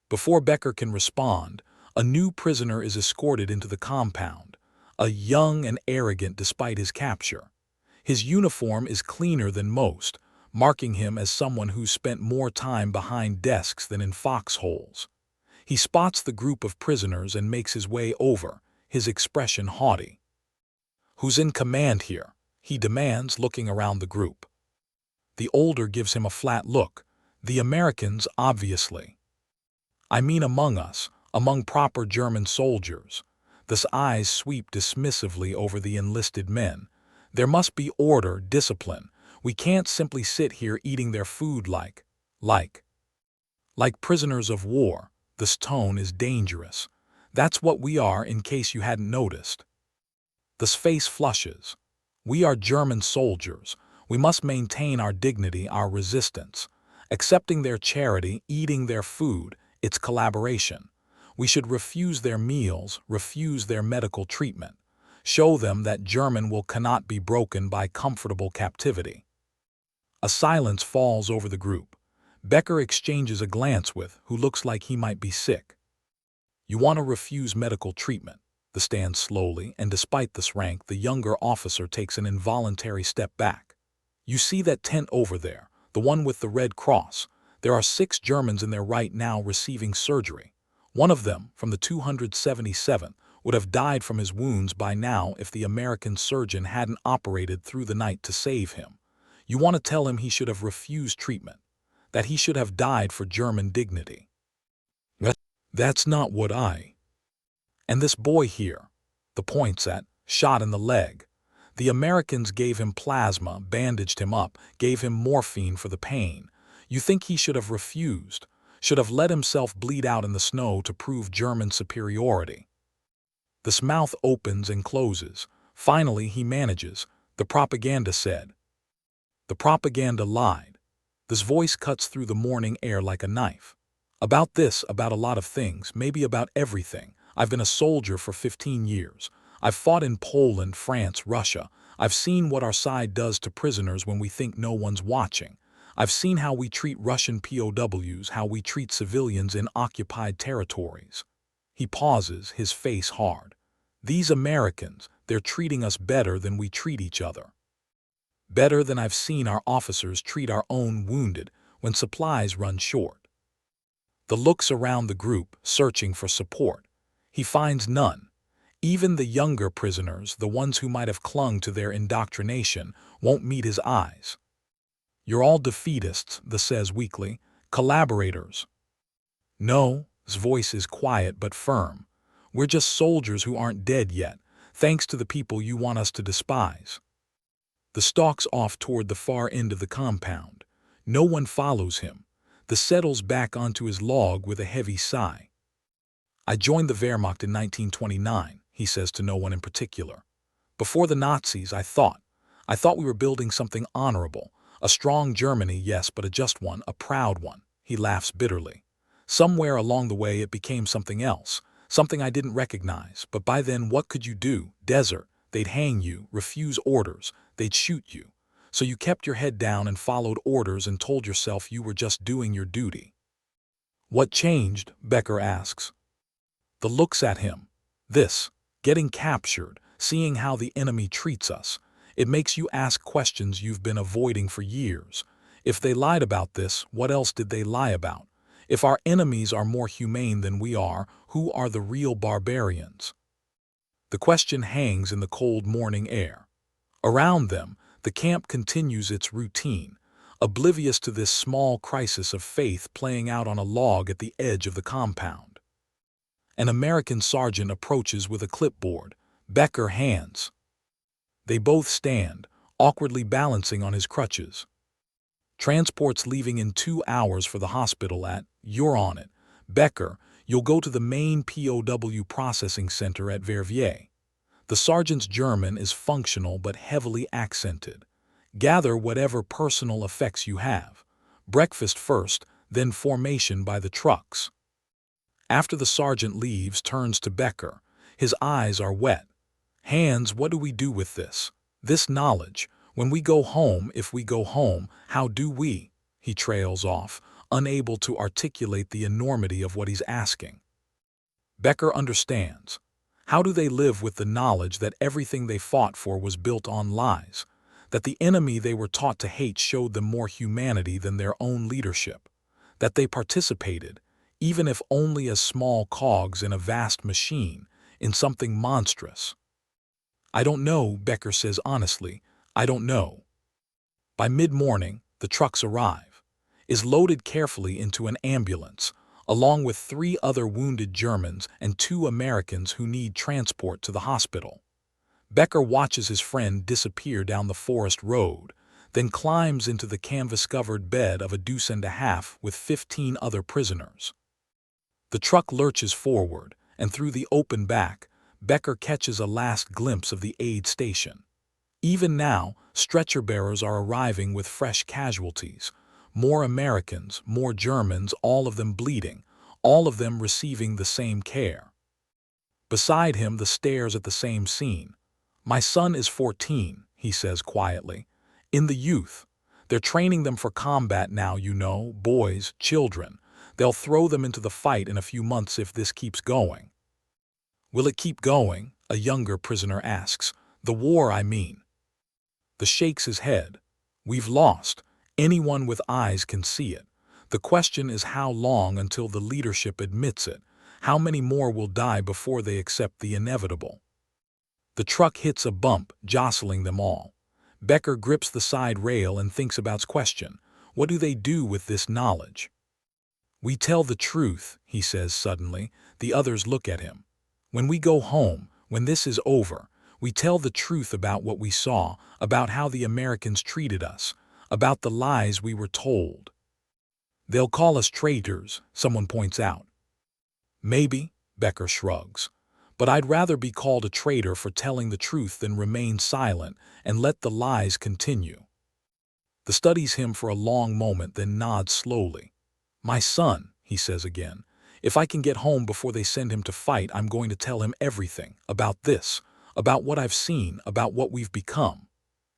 A: Before Becker can respond, a new prisoner is escorted into the compound, a young and arrogant despite his capture. His uniform is cleaner than most, marking him as someone who's spent more time behind desks than in foxholes. He spots the group of prisoners and makes his way over, his expression haughty. "Who's in command here?" he demands, looking around the group. The older gives him a flat look. "The Americans, obviously." "I mean among us, among proper German soldiers." The eyes sweep dismissively over the enlisted men. "There must be order, discipline. We can't simply sit here eating their food like prisoners of war." This tone is dangerous. "That's what we are, in case you hadn't noticed." The face flushes. "We are German soldiers. We must maintain our dignity, our resistance. Accepting their charity, eating their food, it's collaboration. We should refuse their meals, refuse their medical treatment. Show them that German will cannot be broken by comfortable captivity." A silence falls over the group. Becker exchanges a glance with who looks like he might be sick. "You want to refuse medical treatment?" The stand slowly, and despite this rank, the younger officer takes an involuntary step back. "You see that tent over there, the one with the red cross? There are 6 Germans in there right now receiving surgery. One of them, from the 277th, would have died from his wounds by now if the American surgeon hadn't operated through the night to save him. You want to tell him he should have refused treatment, that he should have died for German dignity. That's not what I... And this boy here, the points at, shot in the leg. The Americans gave him plasma, bandaged him up, gave him morphine for the pain. You think he should have refused, should have let himself bleed out in the snow to prove German superiority. This mouth opens and closes. Finally, he manages. The propaganda said. The propaganda lied. This voice cuts through the morning air like a knife. About this, about a lot of things, maybe about everything. I've been a soldier for 15 years. I've fought in Poland, France, Russia. I've seen what our side does to prisoners when we think no one's watching. I've seen how we treat Russian POWs, how we treat civilians in occupied territories. He pauses, his face hard. These Americans, they're treating us better than we treat each other. Better than I've seen our officers treat our own wounded when supplies run short. The looks around the group, searching for support. He finds none. Even the younger prisoners, the ones who might have clung to their indoctrination, won't meet his eyes. You're all defeatists, the says weakly, collaborators. No, his voice is quiet but firm. We're just soldiers who aren't dead yet, thanks to the people you want us to despise. The stalks off toward the far end of the compound. No one follows him. The settles back onto his log with a heavy sigh. I joined the Wehrmacht in 1929, he says to no one in particular. Before the Nazis, I thought we were building something honorable. A strong Germany, yes, but a just one, a proud one. He laughs bitterly. Somewhere along the way it became something else, something I didn't recognize, but by then what could you do? Desert. They'd hang you, refuse orders, they'd shoot you. So you kept your head down and followed orders and told yourself you were just doing your duty. What changed? Becker asks. The looks at him. This, getting captured, seeing how the enemy treats us. It makes you ask questions you've been avoiding for years. If they lied about this, what else did they lie about? If our enemies are more humane than we are, who are the real barbarians? The question hangs in the cold morning air. Around them, the camp continues its routine, oblivious to this small crisis of faith playing out on a log at the edge of the compound. An American sergeant approaches with a clipboard. Becker hands. They both stand, awkwardly balancing on his crutches. Transport's leaving in 2 hours for the hospital at, you're on it. Becker, you'll go to the main POW processing center at Verviers. The sergeant's German is functional but heavily accented. Gather whatever personal effects you have. Breakfast first, then formation by the trucks. After the sergeant leaves, turns to Becker. His eyes are wet. Hans, what do we do with this? This knowledge. When we go home, if we go home, how do we? He trails off, unable to articulate the enormity of what he's asking. Becker understands. How do they live with the knowledge that everything they fought for was built on lies? That the enemy they were taught to hate showed them more humanity than their own leadership? That they participated, even if only as small cogs in a vast machine, in something monstrous? I don't know, Becker says honestly. I don't know. By mid-morning, the trucks arrive, is loaded carefully into an ambulance, along with 3 other wounded Germans and 2 Americans who need transport to the hospital. Becker watches his friend disappear down the forest road, then climbs into the canvas-covered bed of a deuce and a half with 15 other prisoners. The truck lurches forward, and through the open back, Becker catches a last glimpse of the aid station. Even now, stretcher bearers are arriving with fresh casualties. More Americans, more Germans, all of them bleeding, all of them receiving the same care. Beside him, the stares at the same scene. My son is 14, he says quietly. In the youth. They're training them for combat now, you know, boys, children. They'll throw them into the fight in a few months if this keeps going. Will it keep going? A younger prisoner asks. The war, I mean. The shakes his head. We've lost. Anyone with eyes can see it. The question is how long until the leadership admits it? How many more will die before they accept the inevitable? The truck hits a bump, jostling them all. Becker grips the side rail and thinks about his question. What do they do with this knowledge? We tell the truth, he says suddenly. The others look at him. When we go home, when this is over, we tell the truth about what we saw, about how the Americans treated us, about the lies we were told. They'll call us traitors, someone points out. Maybe, Becker shrugs. But I'd rather be called a traitor for telling the truth than remain silent and let the lies continue. The studies him for a long moment, then nods slowly. My son, he says again, if I can get home before they send him to fight, I'm going to tell him everything, about this, about what I've seen, about what we've become.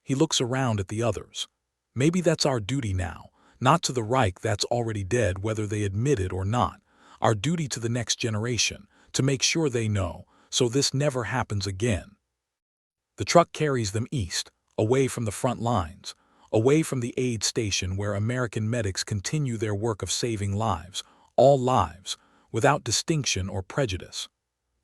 A: He looks around at the others. Maybe that's our duty now, not to the Reich that's already dead, whether they admit it or not. Our duty to the next generation, to make sure they know, so this never happens again. The truck carries them east, away from the front lines, away from the aid station where American medics continue their work of saving lives, all lives, without distinction or prejudice.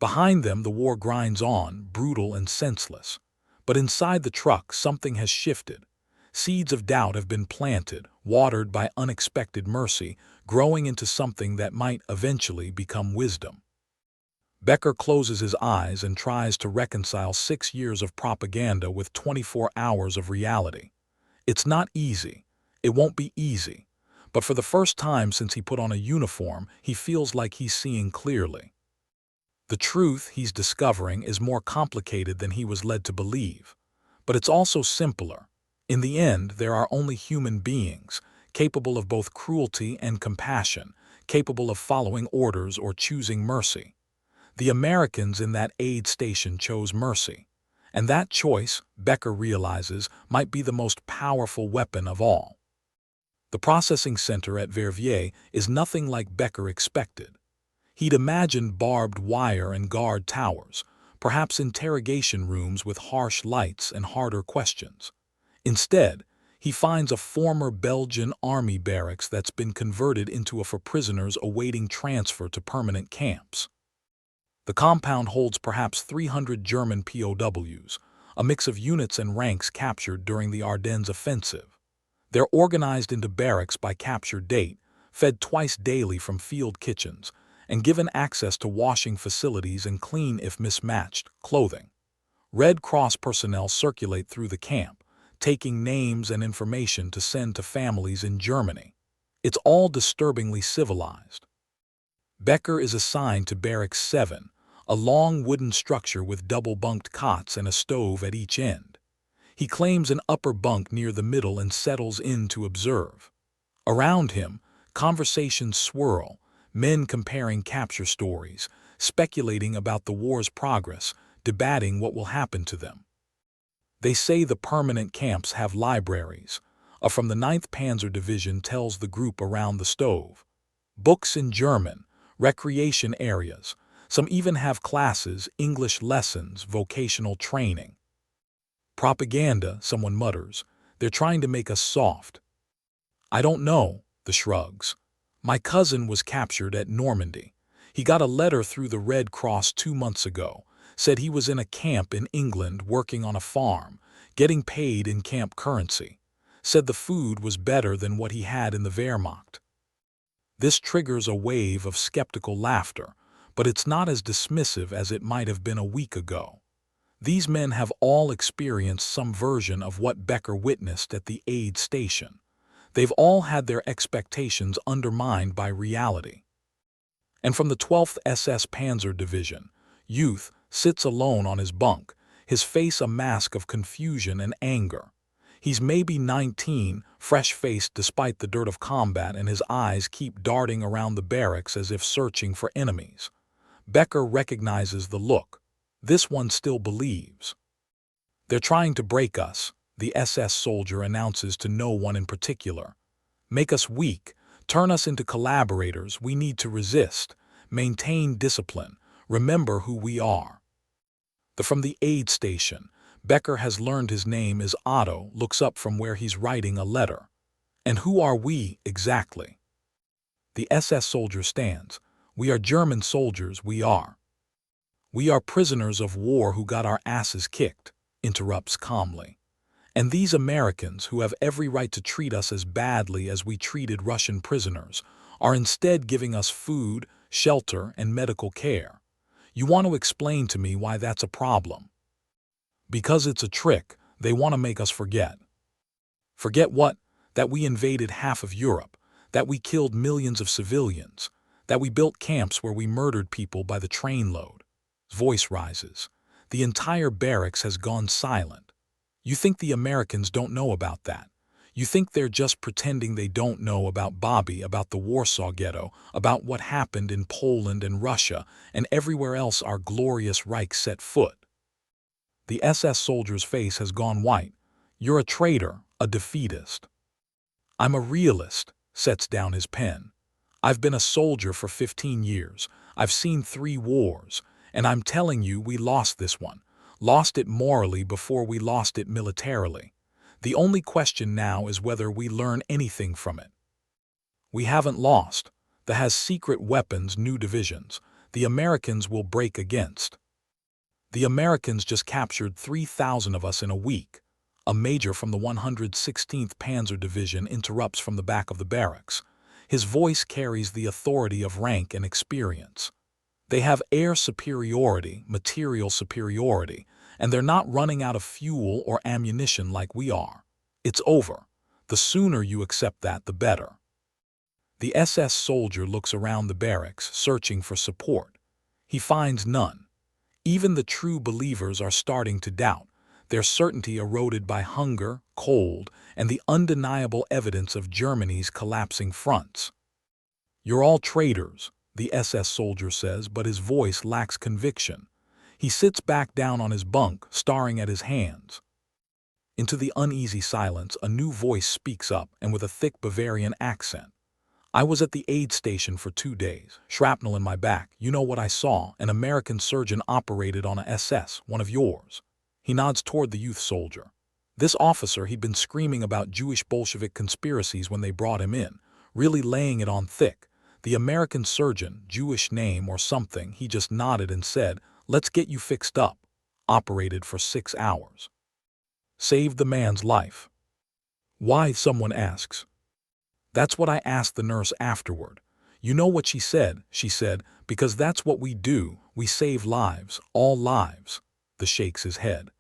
A: Behind them the war grinds on, brutal and senseless. But inside the truck something has shifted. Seeds of doubt have been planted, watered by unexpected mercy, growing into something that might eventually become wisdom. Becker closes his eyes and tries to reconcile 6 years of propaganda with 24 hours of reality. It's not easy. It won't be easy. But for the first time since he put on a uniform, he feels like he's seeing clearly. The truth he's discovering is more complicated than he was led to believe. But it's also simpler. In the end, there are only human beings, capable of both cruelty and compassion, capable of following orders or choosing mercy. The Americans in that aid station chose mercy. And that choice, Becker realizes, might be the most powerful weapon of all. The processing center at Verviers is nothing like Becker expected. He'd imagined barbed wire and guard towers, perhaps interrogation rooms with harsh lights and harder questions. Instead, he finds a former Belgian army barracks that's been converted into for prisoners awaiting transfer to permanent camps. The compound holds perhaps 300 German POWs, a mix of units and ranks captured during the Ardennes offensive. They're organized into barracks by capture date, fed twice daily from field kitchens, and given access to washing facilities and clean, if mismatched, clothing. Red Cross personnel circulate through the camp, taking names and information to send to families in Germany. It's all disturbingly civilized. Becker is assigned to Barracks 7, a long wooden structure with double-bunked cots and a stove at each end. He claims an upper bunk near the middle and settles in to observe. Around him, conversations swirl, men comparing capture stories, speculating about the war's progress, debating what will happen to them. They say the permanent camps have libraries. A from the 9th Panzer Division tells the group around the stove. Books in German, recreation areas. Some even have classes, English lessons, vocational training. Propaganda, someone mutters. They're trying to make us soft. I don't know, the shrugs. My cousin was captured at Normandy. He got a letter through the Red Cross 2 months ago. Said he was in a camp in England working on a farm, getting paid in camp currency. Said the food was better than what he had in the Wehrmacht. This triggers a wave of skeptical laughter, but it's not as dismissive as it might have been a week ago. These men have all experienced some version of what Becker witnessed at the aid station. They've all had their expectations undermined by reality. And from the 12th SS Panzer Division, Youth sits alone on his bunk, his face a mask of confusion and anger. He's maybe 19, fresh-faced despite the dirt of combat, and his eyes keep darting around the barracks as if searching for enemies. Becker recognizes the look. This one still believes. They're trying to break us, the SS soldier announces to no one in particular. Make us weak, turn us into collaborators. We need to resist, maintain discipline, remember who we are. From the aid station, Becker has learned his name is Otto, looks up from where he's writing a letter. And who are we, exactly? The SS soldier stands. "We are German soldiers, we are. We are prisoners of war who got our asses kicked," interrupts calmly. "And these Americans, who have every right to treat us as badly as we treated Russian prisoners, are instead giving us food, shelter, and medical care. You want to explain to me why that's a problem?" "Because it's a trick. They want to make us forget." "Forget what? That we invaded half of Europe, that we killed millions of civilians, that we built camps where we murdered people by the trainload." Voice rises. "The entire barracks has gone silent. You think the Americans don't know about that? You think they're just pretending they don't know about Bobby, about the Warsaw Ghetto, about what happened in Poland and Russia and everywhere else our glorious Reich set foot?" The SS soldier's face has gone white. "You're a traitor, a defeatist." "I'm a realist," sets down his pen. "I've been a soldier for 15 years. I've seen 3 wars. And I'm telling you, we lost this one. Lost it morally before we lost it militarily. The only question now is whether we learn anything from it. We haven't lost. The has secret weapons, new divisions. The Americans will break against. The Americans just captured 3,000 of us in a week." A major from the 116th Panzer Division interrupts from the back of the barracks. His voice carries the authority of rank and experience. "They have air superiority, material superiority, and they're not running out of fuel or ammunition like we are. It's over. The sooner you accept that, the better." The SS soldier looks around the barracks, searching for support. He finds none. Even the true believers are starting to doubt, their certainty eroded by hunger, cold, and the undeniable evidence of Germany's collapsing fronts. "You're all traitors," the SS soldier says, but his voice lacks conviction. He sits back down on his bunk, staring at his hands. Into the uneasy silence, a new voice speaks up, and with a thick Bavarian accent. "I was at the aid station for 2 days, shrapnel in my back. You know what I saw? An American surgeon operated on a SS, one of yours." He nods toward the youth soldier. This officer, he'd been screaming about Jewish Bolshevik conspiracies when they brought him in, really laying it on thick. The American surgeon, Jewish name or something, he just nodded and said, "Let's get you fixed up." Operated for 6 hours. Saved the man's life. "Why?" someone asks. "That's what I asked the nurse afterward. You know what she said? She said, because that's what we do. We save lives, all lives." The shakes his head.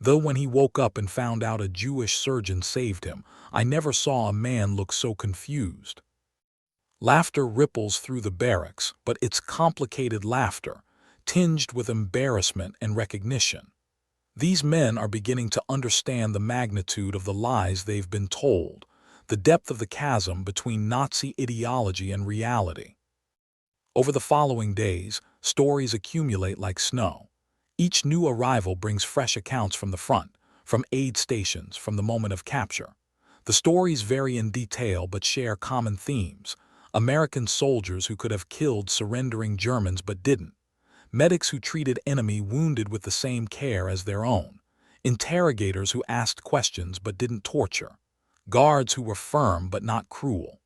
A: "Though when he woke up and found out a Jewish surgeon saved him, I never saw a man look so confused." Laughter ripples through the barracks, but it's complicated laughter, tinged with embarrassment and recognition. These men are beginning to understand the magnitude of the lies they've been told, the depth of the chasm between Nazi ideology and reality. Over the following days, stories accumulate like snow. Each new arrival brings fresh accounts from the front, from aid stations, from the moment of capture. The stories vary in detail but share common themes. American soldiers who could have killed surrendering Germans but didn't. Medics who treated enemy wounded with the same care as their own. Interrogators who asked questions but didn't torture. Guards who were firm but not cruel.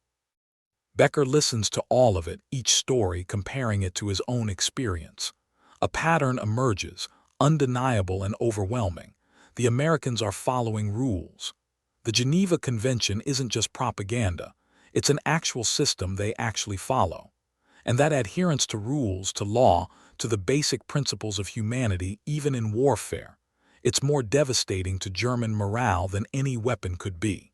A: Becker listens to all of it, each story comparing it to his own experience. A pattern emerges, undeniable and overwhelming. The Americans are following rules. The Geneva Convention isn't just propaganda. It's an actual system they actually follow. And that adherence to rules, to law, to the basic principles of humanity, even in warfare, it's more devastating to German morale than any weapon could be.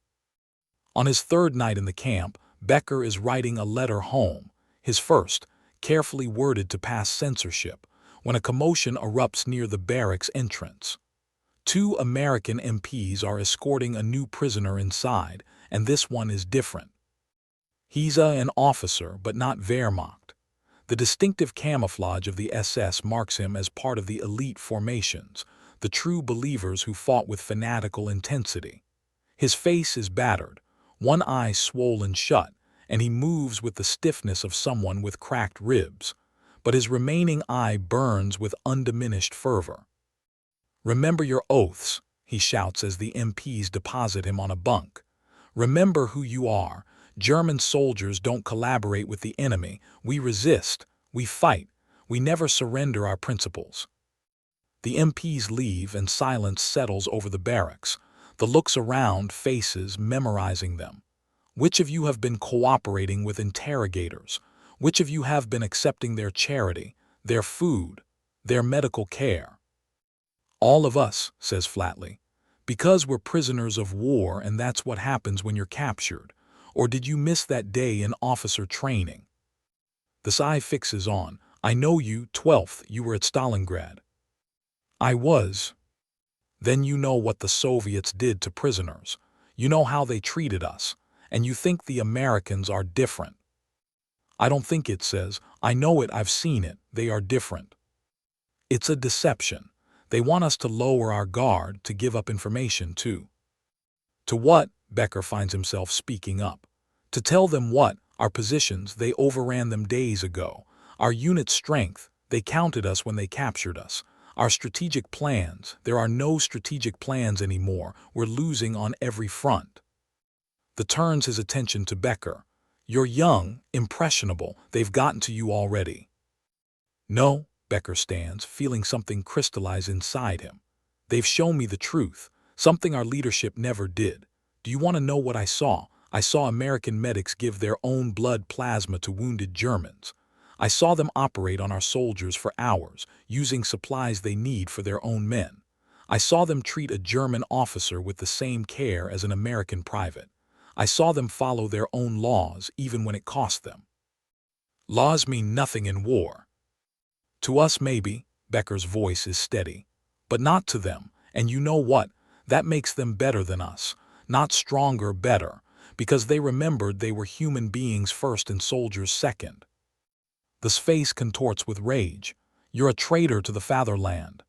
A: On his 3rd night in the camp, Becker is writing a letter home, his first, carefully worded to pass censorship, when a commotion erupts near the barracks entrance. 2 American MPs are escorting a new prisoner inside, and this one is different. He's an officer, but not Wehrmacht. The distinctive camouflage of the SS marks him as part of the elite formations, the true believers who fought with fanatical intensity. His face is battered, one eye swollen shut, and he moves with the stiffness of someone with cracked ribs, but his remaining eye burns with undiminished fervor. "Remember your oaths," he shouts as the MPs deposit him on a bunk. "Remember who you are, German soldiers don't collaborate with the enemy. We resist. We fight. We never surrender our principles. The MPs leave and silence settles over the barracks. The looks around, faces, memorizing them. Which of you have been cooperating with interrogators? Which of you have been accepting their charity, their food, their medical care? All of us, says flatly. Because we're prisoners of war, and that's what happens when you're captured. Or did you miss that day in officer training? The sigh fixes on. I know you, 12th, you were at Stalingrad. I was. Then you know what the Soviets did to prisoners. You know how they treated us. And you think the Americans are different. I don't think it, says. I know it, I've seen it. They are different. It's a deception. They want us to lower our guard, to give up information, too. To what? Becker finds himself speaking up. To tell them what? Our positions, they overran them days ago. Our unit strength, they counted us when they captured us. Our strategic plans, there are no strategic plans anymore. We're losing on every front. The turns his attention to Becker. You're young, impressionable. They've gotten to you already. No, Becker stands, feeling something crystallize inside him. They've shown me the truth, something our leadership never did. Do you want to know what I saw? I saw American medics give their own blood plasma to wounded Germans. I saw them operate on our soldiers for hours, using supplies they need for their own men. I saw them treat a German officer with the same care as an American private. I saw them follow their own laws even when it cost them. Laws mean nothing in war. To us maybe, Becker's voice is steady, but not to them, and you know what? That makes them better than us, not stronger, better, because they remembered they were human beings first and soldiers second. The face contorts with rage. You're a traitor to the fatherland.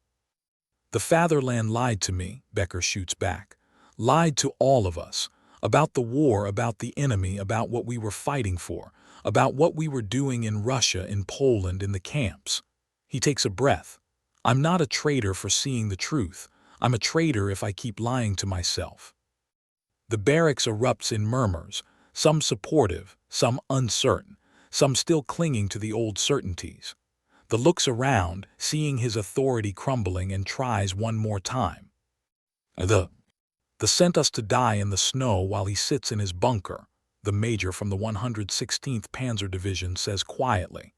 A: The fatherland lied to me, Becker shoots back. Lied to all of us. About the war, about the enemy, about what we were fighting for, about what we were doing in Russia, in Poland, in the camps. He takes a breath. I'm not a traitor for seeing the truth. I'm a traitor if I keep lying to myself. The barracks erupts in murmurs, some supportive, some uncertain, some still clinging to the old certainties. The looks around, seeing his authority crumbling, and tries one more time. The sent us to die in the snow while he sits in his bunker, the major from the 116th Panzer Division says quietly.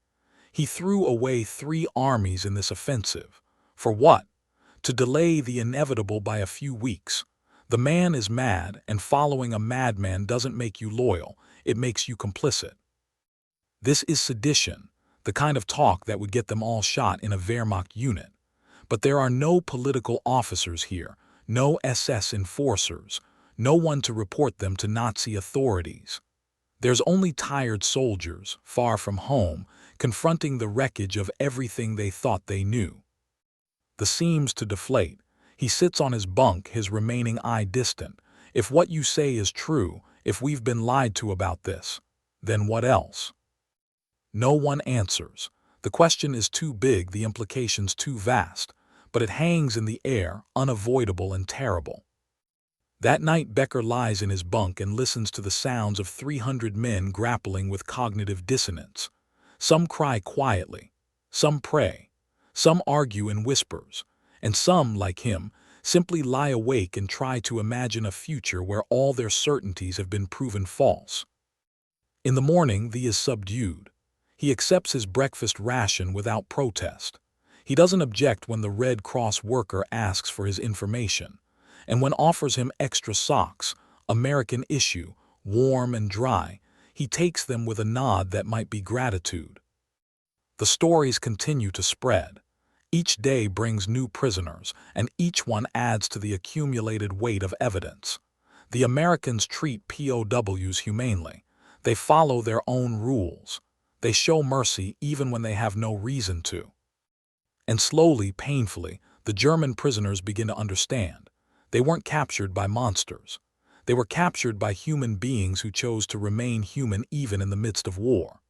A: He threw away 3 armies in this offensive. For what? To delay the inevitable by a few weeks. The man is mad, and following a madman doesn't make you loyal, it makes you complicit. This is sedition, the kind of talk that would get them all shot in a Wehrmacht unit. But there are no political officers here, no SS enforcers, no one to report them to Nazi authorities. There's only tired soldiers, far from home, confronting the wreckage of everything they thought they knew. The seams to deflate. He sits on his bunk, his remaining eye distant. If what you say is true, if we've been lied to about this, then what else? No one answers. The question is too big, the implications too vast, but it hangs in the air, unavoidable and terrible. That night Becker lies in his bunk and listens to the sounds of 300 men grappling with cognitive dissonance. Some cry quietly, some pray, some argue in whispers, and some, like him, simply lie awake and try to imagine a future where all their certainties have been proven false. In the morning, he is subdued. He accepts his breakfast ration without protest. He doesn't object when the Red Cross worker asks for his information, and when offers him extra socks, American issue, warm and dry, he takes them with a nod that might be gratitude. The stories continue to spread. Each day brings new prisoners, and each one adds to the accumulated weight of evidence. The Americans treat POWs humanely. They follow their own rules. They show mercy even when they have no reason to. And slowly, painfully, the German prisoners begin to understand. They weren't captured by monsters. They were captured by human beings who chose to remain human even in the midst of war.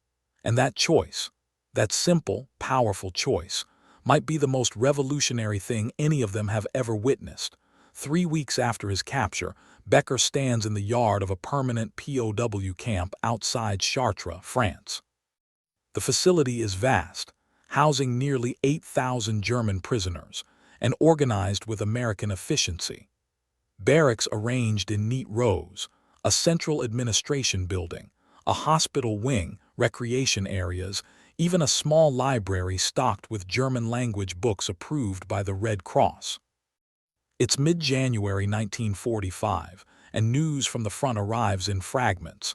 A: And that choice, that simple, powerful choice, might be the most revolutionary thing any of them have ever witnessed, 3 weeks after his capture, Becker stands in the yard of a permanent POW camp outside Chartres, France. The facility is vast, housing nearly 8,000 German prisoners, and organized with American efficiency. Barracks arranged in neat rows, a central administration building, a hospital wing, recreation areas, even a small library stocked with German-language books approved by the Red Cross. It's mid-January 1945, and news from the front arrives in fragments.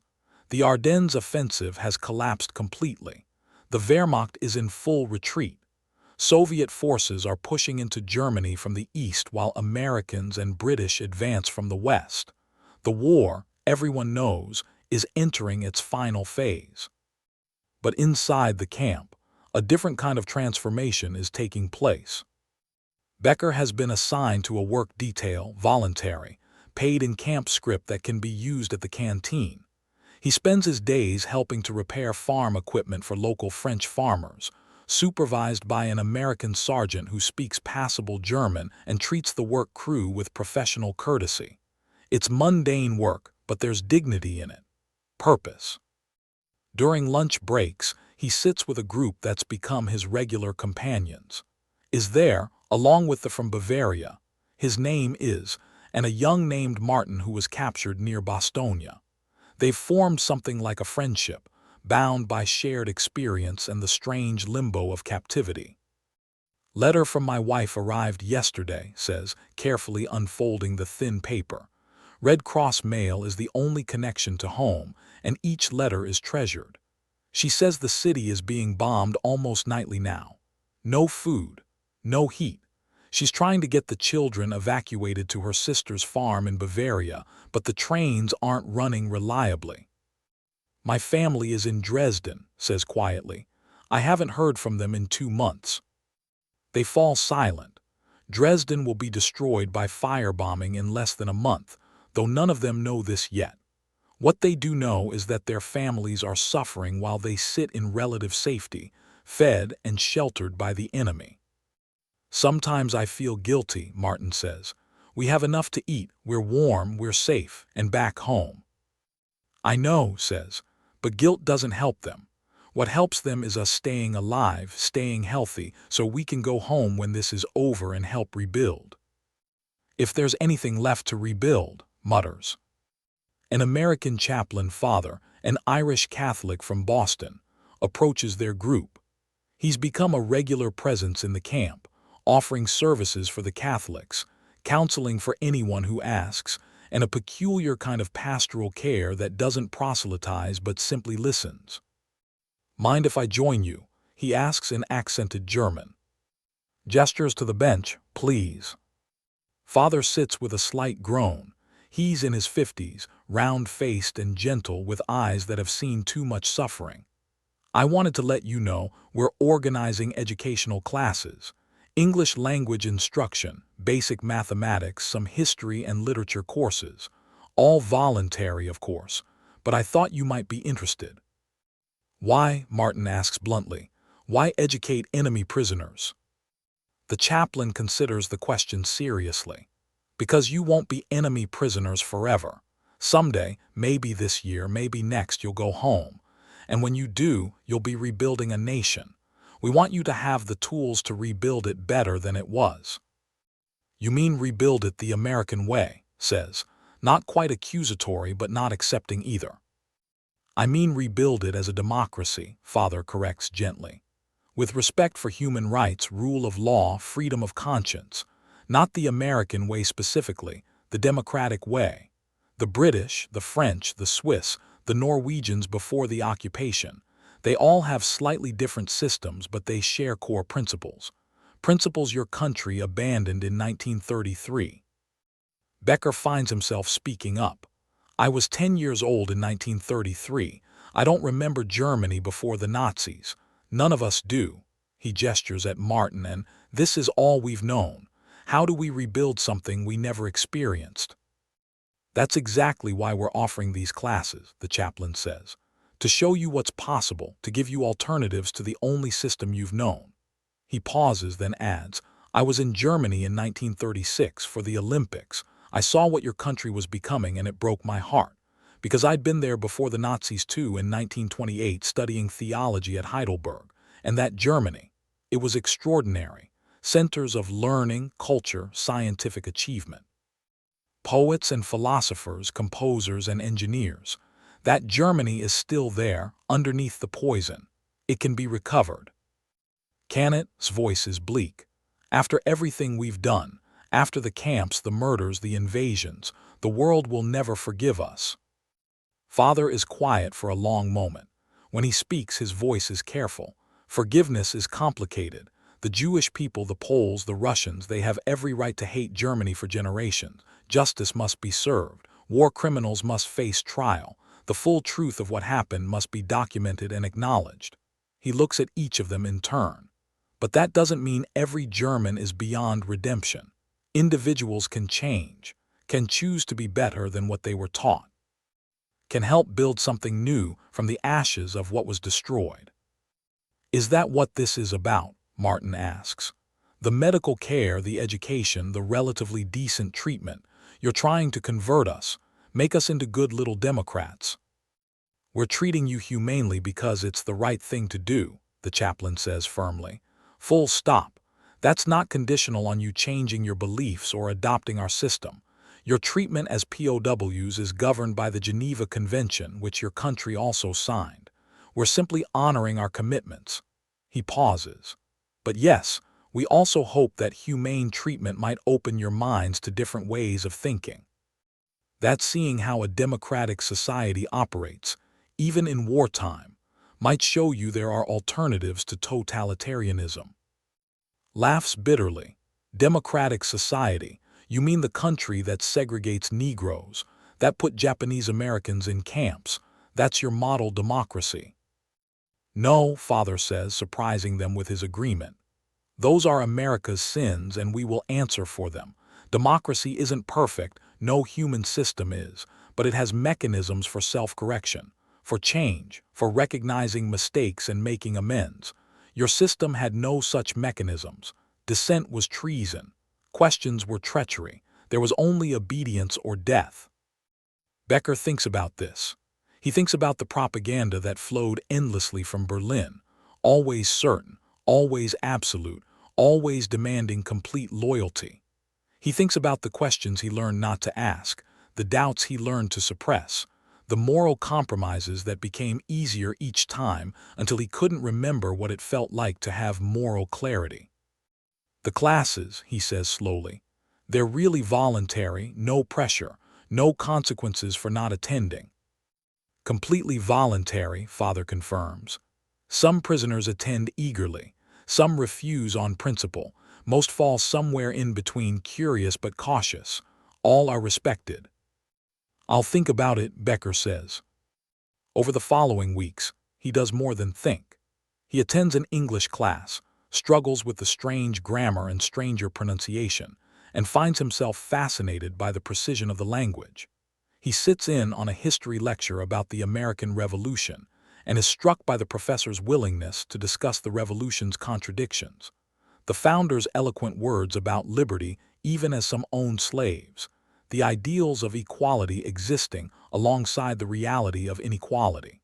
A: The Ardennes offensive has collapsed completely. The Wehrmacht is in full retreat. Soviet forces are pushing into Germany from the east while Americans and British advance from the west. The war, everyone knows, is entering its final phase. But inside the camp, a different kind of transformation is taking place. Becker has been assigned to a work detail, voluntary, paid in camp script that can be used at the canteen. He spends his days helping to repair farm equipment for local French farmers, supervised by an American sergeant who speaks passable German and treats the work crew with professional courtesy. It's mundane work, but there's dignity in it. Purpose. During lunch breaks, he sits with a group that's become his regular companions. Is there, along with the from Bavaria, his name is, and a young named Martin who was captured near Bastogne. They've formed something like a friendship, bound by shared experience and the strange limbo of captivity. Letter from my wife arrived yesterday, says, carefully unfolding the thin paper. Red Cross mail is the only connection to home, and each letter is treasured. She says the city is being bombed almost nightly now. No food, no heat. She's trying to get the children evacuated to her sister's farm in Bavaria, but the trains aren't running reliably. My family is in Dresden, says quietly. I haven't heard from them in 2 months. They fall silent. Dresden will be destroyed by firebombing in less than a month, though none of them know this yet. What they do know is that their families are suffering while they sit in relative safety, fed and sheltered by the enemy. Sometimes I feel guilty, Martin says. We have enough to eat, we're warm, we're safe, and back home. I know, says, but guilt doesn't help them. What helps them is us staying alive, staying healthy, so we can go home when this is over and help rebuild. If there's anything left to rebuild, mutters. An American chaplain father, an Irish Catholic from Boston, approaches their group. He's become a regular presence in the camp, offering services for the Catholics, counseling for anyone who asks, and a peculiar kind of pastoral care that doesn't proselytize but simply listens. Mind if I join you? He asks in accented German. Gestures to the bench, please. Father sits with a slight groan. He's in his 50s, round-faced and gentle with eyes that have seen too much suffering. I wanted to let you know we're organizing educational classes. English language instruction, basic mathematics, some history and literature courses. All voluntary, of course, but I thought you might be interested. Why, Martin asks bluntly, why educate enemy prisoners? The chaplain considers the question seriously. Because you won't be enemy prisoners forever. Someday, maybe this year, maybe next, you'll go home. And when you do, you'll be rebuilding a nation. We want you to have the tools to rebuild it better than it was. You mean rebuild it the American way, says, not quite accusatory but not accepting either. I mean rebuild it as a democracy, Father corrects gently. With respect for human rights, rule of law, freedom of conscience. Not the American way specifically, the democratic way. The British, the French, the Swiss, the Norwegians before the occupation. They all have slightly different systems, but they share core principles. Principles your country abandoned in 1933. Becker finds himself speaking up. I was 10 years old in 1933. I don't remember Germany before the Nazis. None of us do. He gestures at Martin, and this is all we've known. How do we rebuild something we never experienced? That's exactly why we're offering these classes, the chaplain says. To show you what's possible, to give you alternatives to the only system you've known. He pauses, then adds, I was in Germany in 1936 for the Olympics. I saw what your country was becoming and it broke my heart. Because I'd been there before the Nazis too in 1928 studying theology at Heidelberg. And that Germany, it was extraordinary. Centers of learning, culture, scientific achievement. Poets and philosophers, composers and engineers. That Germany is still there, underneath the poison. It can be recovered. Can it? His voice is bleak. After everything we've done, after the camps, the murders, the invasions, the world will never forgive us. Father is quiet for a long moment. When he speaks, his voice is careful. Forgiveness is complicated. The Jewish people, the Poles, the Russians, they have every right to hate Germany for generations. Justice must be served. War criminals must face trial. The full truth of what happened must be documented and acknowledged. He looks at each of them in turn. But that doesn't mean every German is beyond redemption. Individuals can change, can choose to be better than what they were taught, can help build something new from the ashes of what was destroyed. Is that what this is about? Martin asks. The medical care, the education, the relatively decent treatment. You're trying to convert us, make us into good little Democrats. We're treating you humanely because it's the right thing to do, the chaplain says firmly. Full stop. That's not conditional on you changing your beliefs or adopting our system. Your treatment as POWs is governed by the Geneva Convention, which your country also signed. We're simply honoring our commitments. He pauses. But yes, we also hope that humane treatment might open your minds to different ways of thinking. That seeing how a democratic society operates, even in wartime, might show you there are alternatives to totalitarianism. Laughs bitterly. Democratic society, you mean the country that segregates Negroes, that put Japanese Americans in camps, that's your model democracy. No, Father says, surprising them with his agreement. Those are America's sins and we will answer for them. Democracy isn't perfect, no human system is, but it has mechanisms for self-correction, for change, for recognizing mistakes and making amends. Your system had no such mechanisms. Dissent was treason. Questions were treachery. There was only obedience or death. Becker thinks about this. He thinks about the propaganda that flowed endlessly from Berlin, always certain, always absolute, always demanding complete loyalty. He thinks about the questions he learned not to ask, the doubts he learned to suppress, the moral compromises that became easier each time until he couldn't remember what it felt like to have moral clarity. The classes, he says slowly, they're really voluntary, no pressure, no consequences for not attending. Completely voluntary, Father confirms. Some prisoners attend eagerly, some refuse on principle, most fall somewhere in between, curious but cautious. All are respected. I'll think about it, Becker says. Over the following weeks, he does more than think. He attends an English class, struggles with the strange grammar and stranger pronunciation, and finds himself fascinated by the precision of the language. He sits in on a history lecture about the American Revolution and is struck by the professor's willingness to discuss the revolution's contradictions. The founder's eloquent words about liberty even as some owned slaves, the ideals of equality existing alongside the reality of inequality.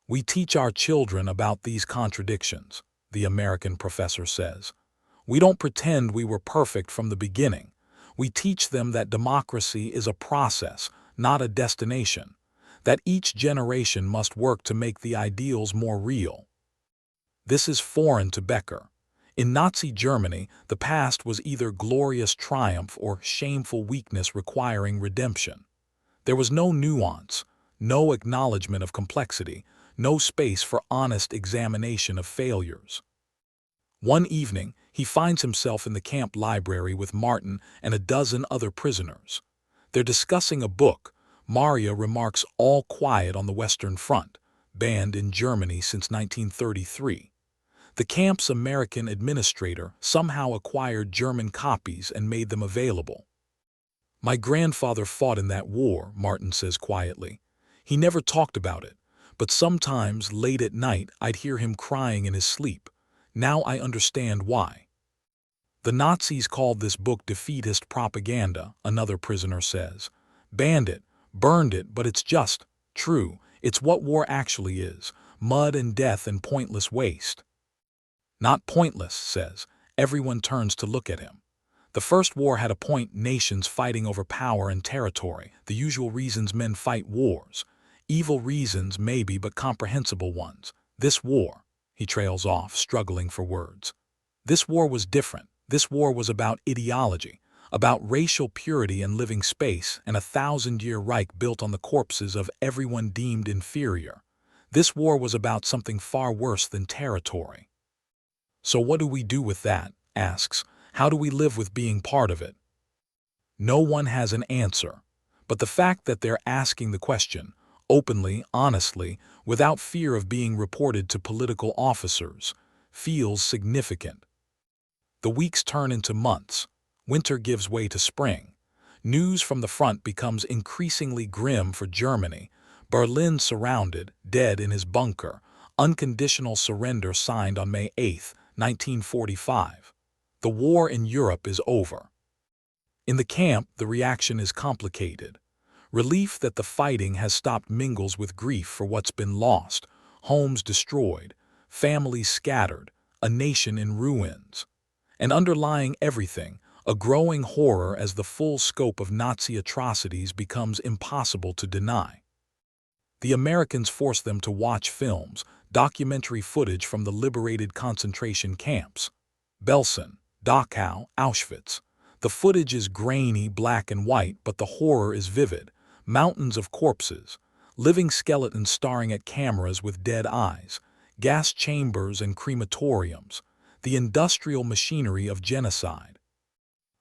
A: We teach our children about these contradictions, the American professor says. We don't pretend we were perfect from the beginning. We teach them that democracy is a process, not a destination, that each generation must work to make the ideals more real. This is foreign to Becker. In Nazi Germany, the past was either glorious triumph or shameful weakness requiring redemption. There was no nuance, no acknowledgement of complexity, no space for honest examination of failures. One evening, he finds himself in the camp library with Martin and a dozen other prisoners. They're discussing a book. Maria remarks, All Quiet on the Western Front, banned in Germany since 1933. The camp's American administrator somehow acquired German copies and made them available. My grandfather fought in that war, Martin says quietly. He never talked about it, but sometimes late at night I'd hear him crying in his sleep. Now I understand why. The Nazis called this book defeatist propaganda, another prisoner says. Banned it, burned it, but it's just true. It's what war actually is, mud and death and pointless waste. Not pointless, says. Everyone turns to look at him. The First War had a point: nations fighting over power and territory, the usual reasons men fight wars. Evil reasons, maybe, but comprehensible ones. This war, he trails off, struggling for words. This war was different. This war was about ideology, about racial purity and living space, and a 1,000-year Reich built on the corpses of everyone deemed inferior. This war was about something far worse than territory. So what do we do with that? Asks. How do we live with being part of it? No one has an answer, but the fact that they're asking the question, openly, honestly, without fear of being reported to political officers, feels significant. The weeks turn into months. Winter gives way to spring. News from the front becomes increasingly grim for Germany. Berlin surrounded, dead in his bunker. Unconditional surrender signed on May 8, 1945. The war in Europe is over. In the camp, the reaction is complicated. Relief that the fighting has stopped mingles with grief for what's been lost, homes destroyed, families scattered, a nation in ruins. And underlying everything, a growing horror as the full scope of Nazi atrocities becomes impossible to deny. The Americans force them to watch films, documentary footage from the liberated concentration camps. Belsen, Dachau, Auschwitz. The footage is grainy, black and white, but the horror is vivid. Mountains of corpses, living skeletons staring at cameras with dead eyes, gas chambers and crematoriums, the industrial machinery of genocide.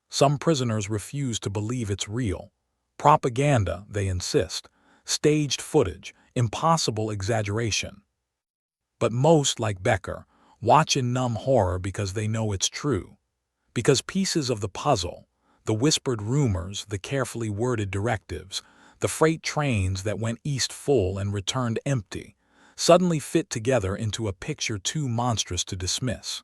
A: Some prisoners refuse to believe it's real. Propaganda, they insist. Staged footage, impossible exaggeration. But most, like Becker, watch in numb horror because they know it's true. Because pieces of the puzzle, the whispered rumors, the carefully worded directives, the freight trains that went east full and returned empty, suddenly fit together into a picture too monstrous to dismiss.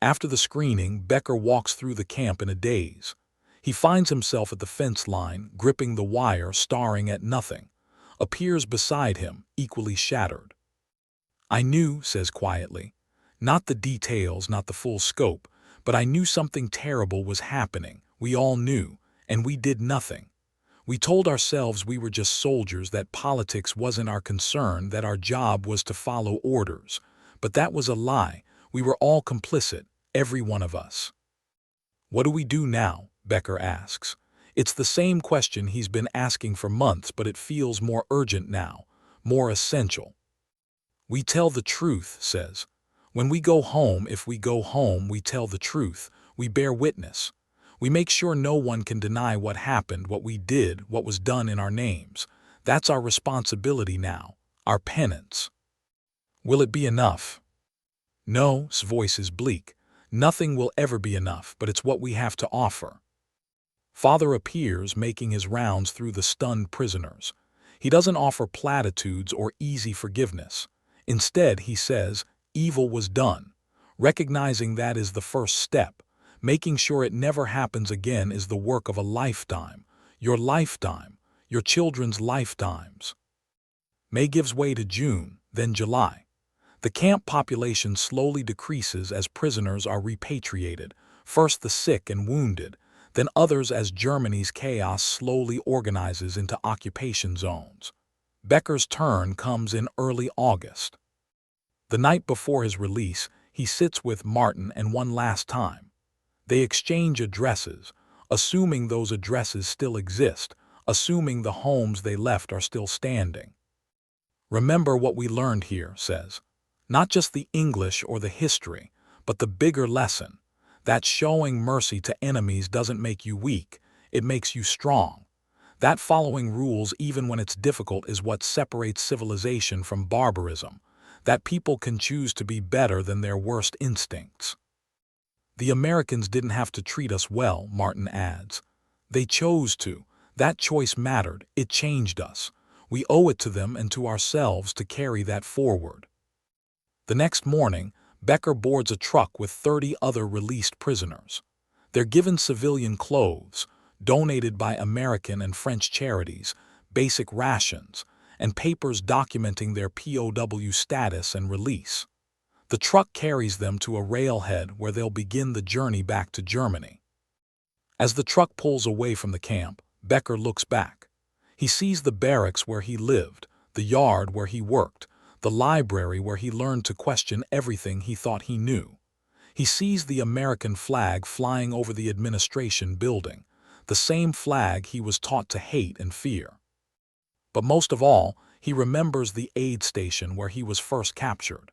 A: After the screening, Becker walks through the camp in a daze. He finds himself at the fence line, gripping the wire, staring at nothing. Appears beside him, equally shattered. I knew, says quietly. Not the details, not the full scope, but I knew something terrible was happening. We all knew, and we did nothing. We told ourselves we were just soldiers, that politics wasn't our concern, that our job was to follow orders. But that was a lie. We were all complicit, every one of us. What do we do now? Becker asks. It's the same question he's been asking for months, but it feels more urgent now, more essential. We tell the truth, says. When we go home, if we go home, we tell the truth. We bear witness. We make sure no one can deny what happened, what we did, what was done in our names. That's our responsibility now, our penance. Will it be enough? No, his voice is bleak. Nothing will ever be enough, but it's what we have to offer. Father appears, making his rounds through the stunned prisoners. He doesn't offer platitudes or easy forgiveness. Instead, he says, evil was done. Recognizing that is the first step. Making sure it never happens again is the work of a lifetime. Your lifetime, your children's lifetimes. May gives way to June, then July. The camp population slowly decreases as prisoners are repatriated, first the sick and wounded, then others as Germany's chaos slowly organizes into occupation zones. Becker's turn comes in early August. The night before his release, he sits with Martin and one last time. They exchange addresses, assuming those addresses still exist, assuming the homes they left are still standing. Remember what we learned here, says. Not just the English or the history, but the bigger lesson, that showing mercy to enemies doesn't make you weak, it makes you strong. That following rules even when it's difficult is what separates civilization from barbarism, that people can choose to be better than their worst instincts. The Americans didn't have to treat us well, Martin adds. They chose to. That choice mattered. It changed us. We owe it to them and to ourselves to carry that forward. The next morning, Becker boards a truck with 30 other released prisoners. They're given civilian clothes, donated by American and French charities, basic rations, and papers documenting their POW status and release. The truck carries them to a railhead where they'll begin the journey back to Germany. As the truck pulls away from the camp, Becker looks back. He sees the barracks where he lived, the yard where he worked, the library where he learned to question everything he thought he knew. He sees the American flag flying over the administration building, the same flag he was taught to hate and fear. But most of all, he remembers the aid station where he was first captured.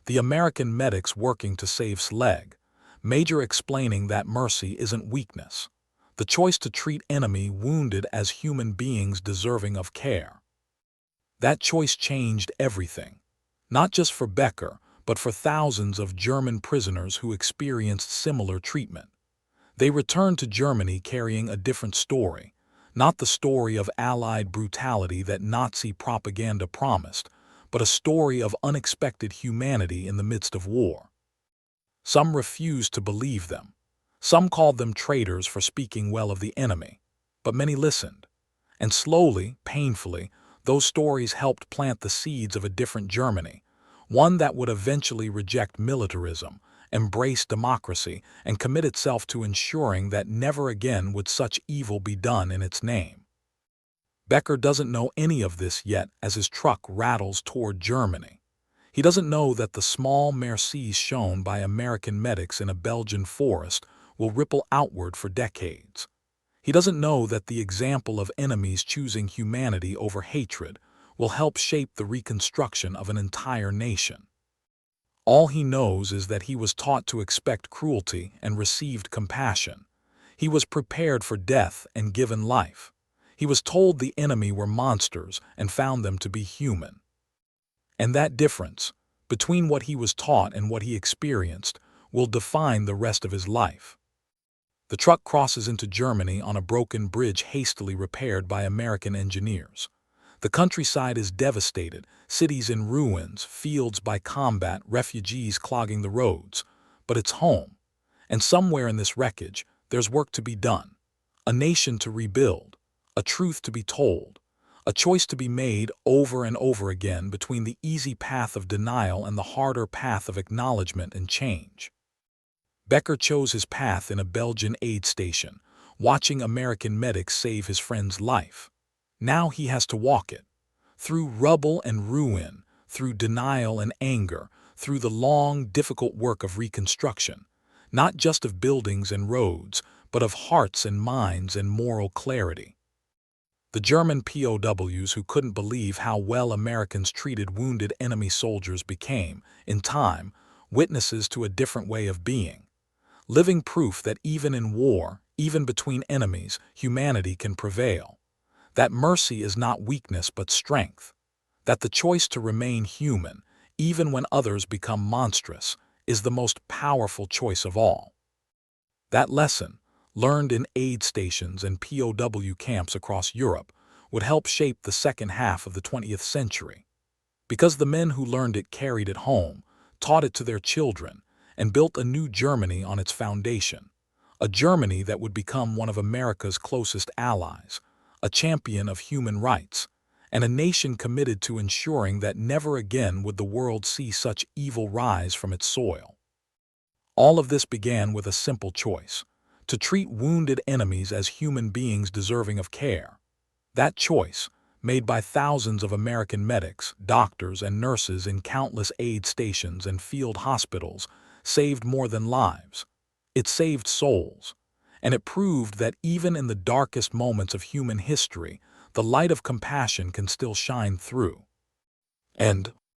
A: The American medics working to save Sleg, Major explaining that mercy isn't weakness. The choice to treat enemy wounded as human beings deserving of care. That choice changed everything, not just for Becker, but for thousands of German prisoners who experienced similar treatment. They returned to Germany carrying a different story, not the story of Allied brutality that Nazi propaganda promised, but a story of unexpected humanity in the midst of war. Some refused to believe them. Some called them traitors for speaking well of the enemy, but many listened. And slowly, painfully, those stories helped plant the seeds of a different Germany, one that would eventually reject militarism, embrace democracy, and commit itself to ensuring that never again would such evil be done in its name. Becker doesn't know any of this yet as his truck rattles toward Germany. He doesn't know that the small mercies shown by American medics in a Belgian forest will ripple outward for decades. He doesn't know that the example of enemies choosing humanity over hatred will help shape the reconstruction of an entire nation. All he knows is that he was taught to expect cruelty and received compassion. He was prepared for death and given life. He was told the enemy were monsters and found them to be human. And that difference, between what he was taught and what he experienced, will define the rest of his life. The truck crosses into Germany on a broken bridge hastily repaired by American engineers. The countryside is devastated, cities in ruins, fields by combat, refugees clogging the roads. But it's home. And somewhere in this wreckage, there's work to be done. A nation to rebuild. A truth to be told. A choice to be made over and over again between the easy path of denial and the harder path of acknowledgement and change. Becker chose his path in a Belgian aid station, watching American medics save his friend's life. Now he has to walk it. Through rubble and ruin, through denial and anger, through the long, difficult work of reconstruction, not just of buildings and roads, but of hearts and minds and moral clarity. The German POWs who couldn't believe how well Americans treated wounded enemy soldiers became, in time, witnesses to a different way of being. Living proof that even in war, even between enemies, humanity can prevail. That mercy is not weakness but strength. That the choice to remain human, even when others become monstrous, is the most powerful choice of all. That lesson, learned in aid stations and POW camps across Europe, would help shape the second half of the 20th century. Because the men who learned it carried it home, taught it to their children, and built a new Germany on its foundation. A Germany that would become one of America's closest allies, a champion of human rights, and a nation committed to ensuring that never again would the world see such evil rise from its soil. All of this began with a simple choice: to treat wounded enemies as human beings deserving of care. That choice, made by thousands of American medics, doctors, and nurses in countless aid stations and field hospitals, saved more than lives. It saved souls. And it proved that even in the darkest moments of human history, the light of compassion can still shine through. And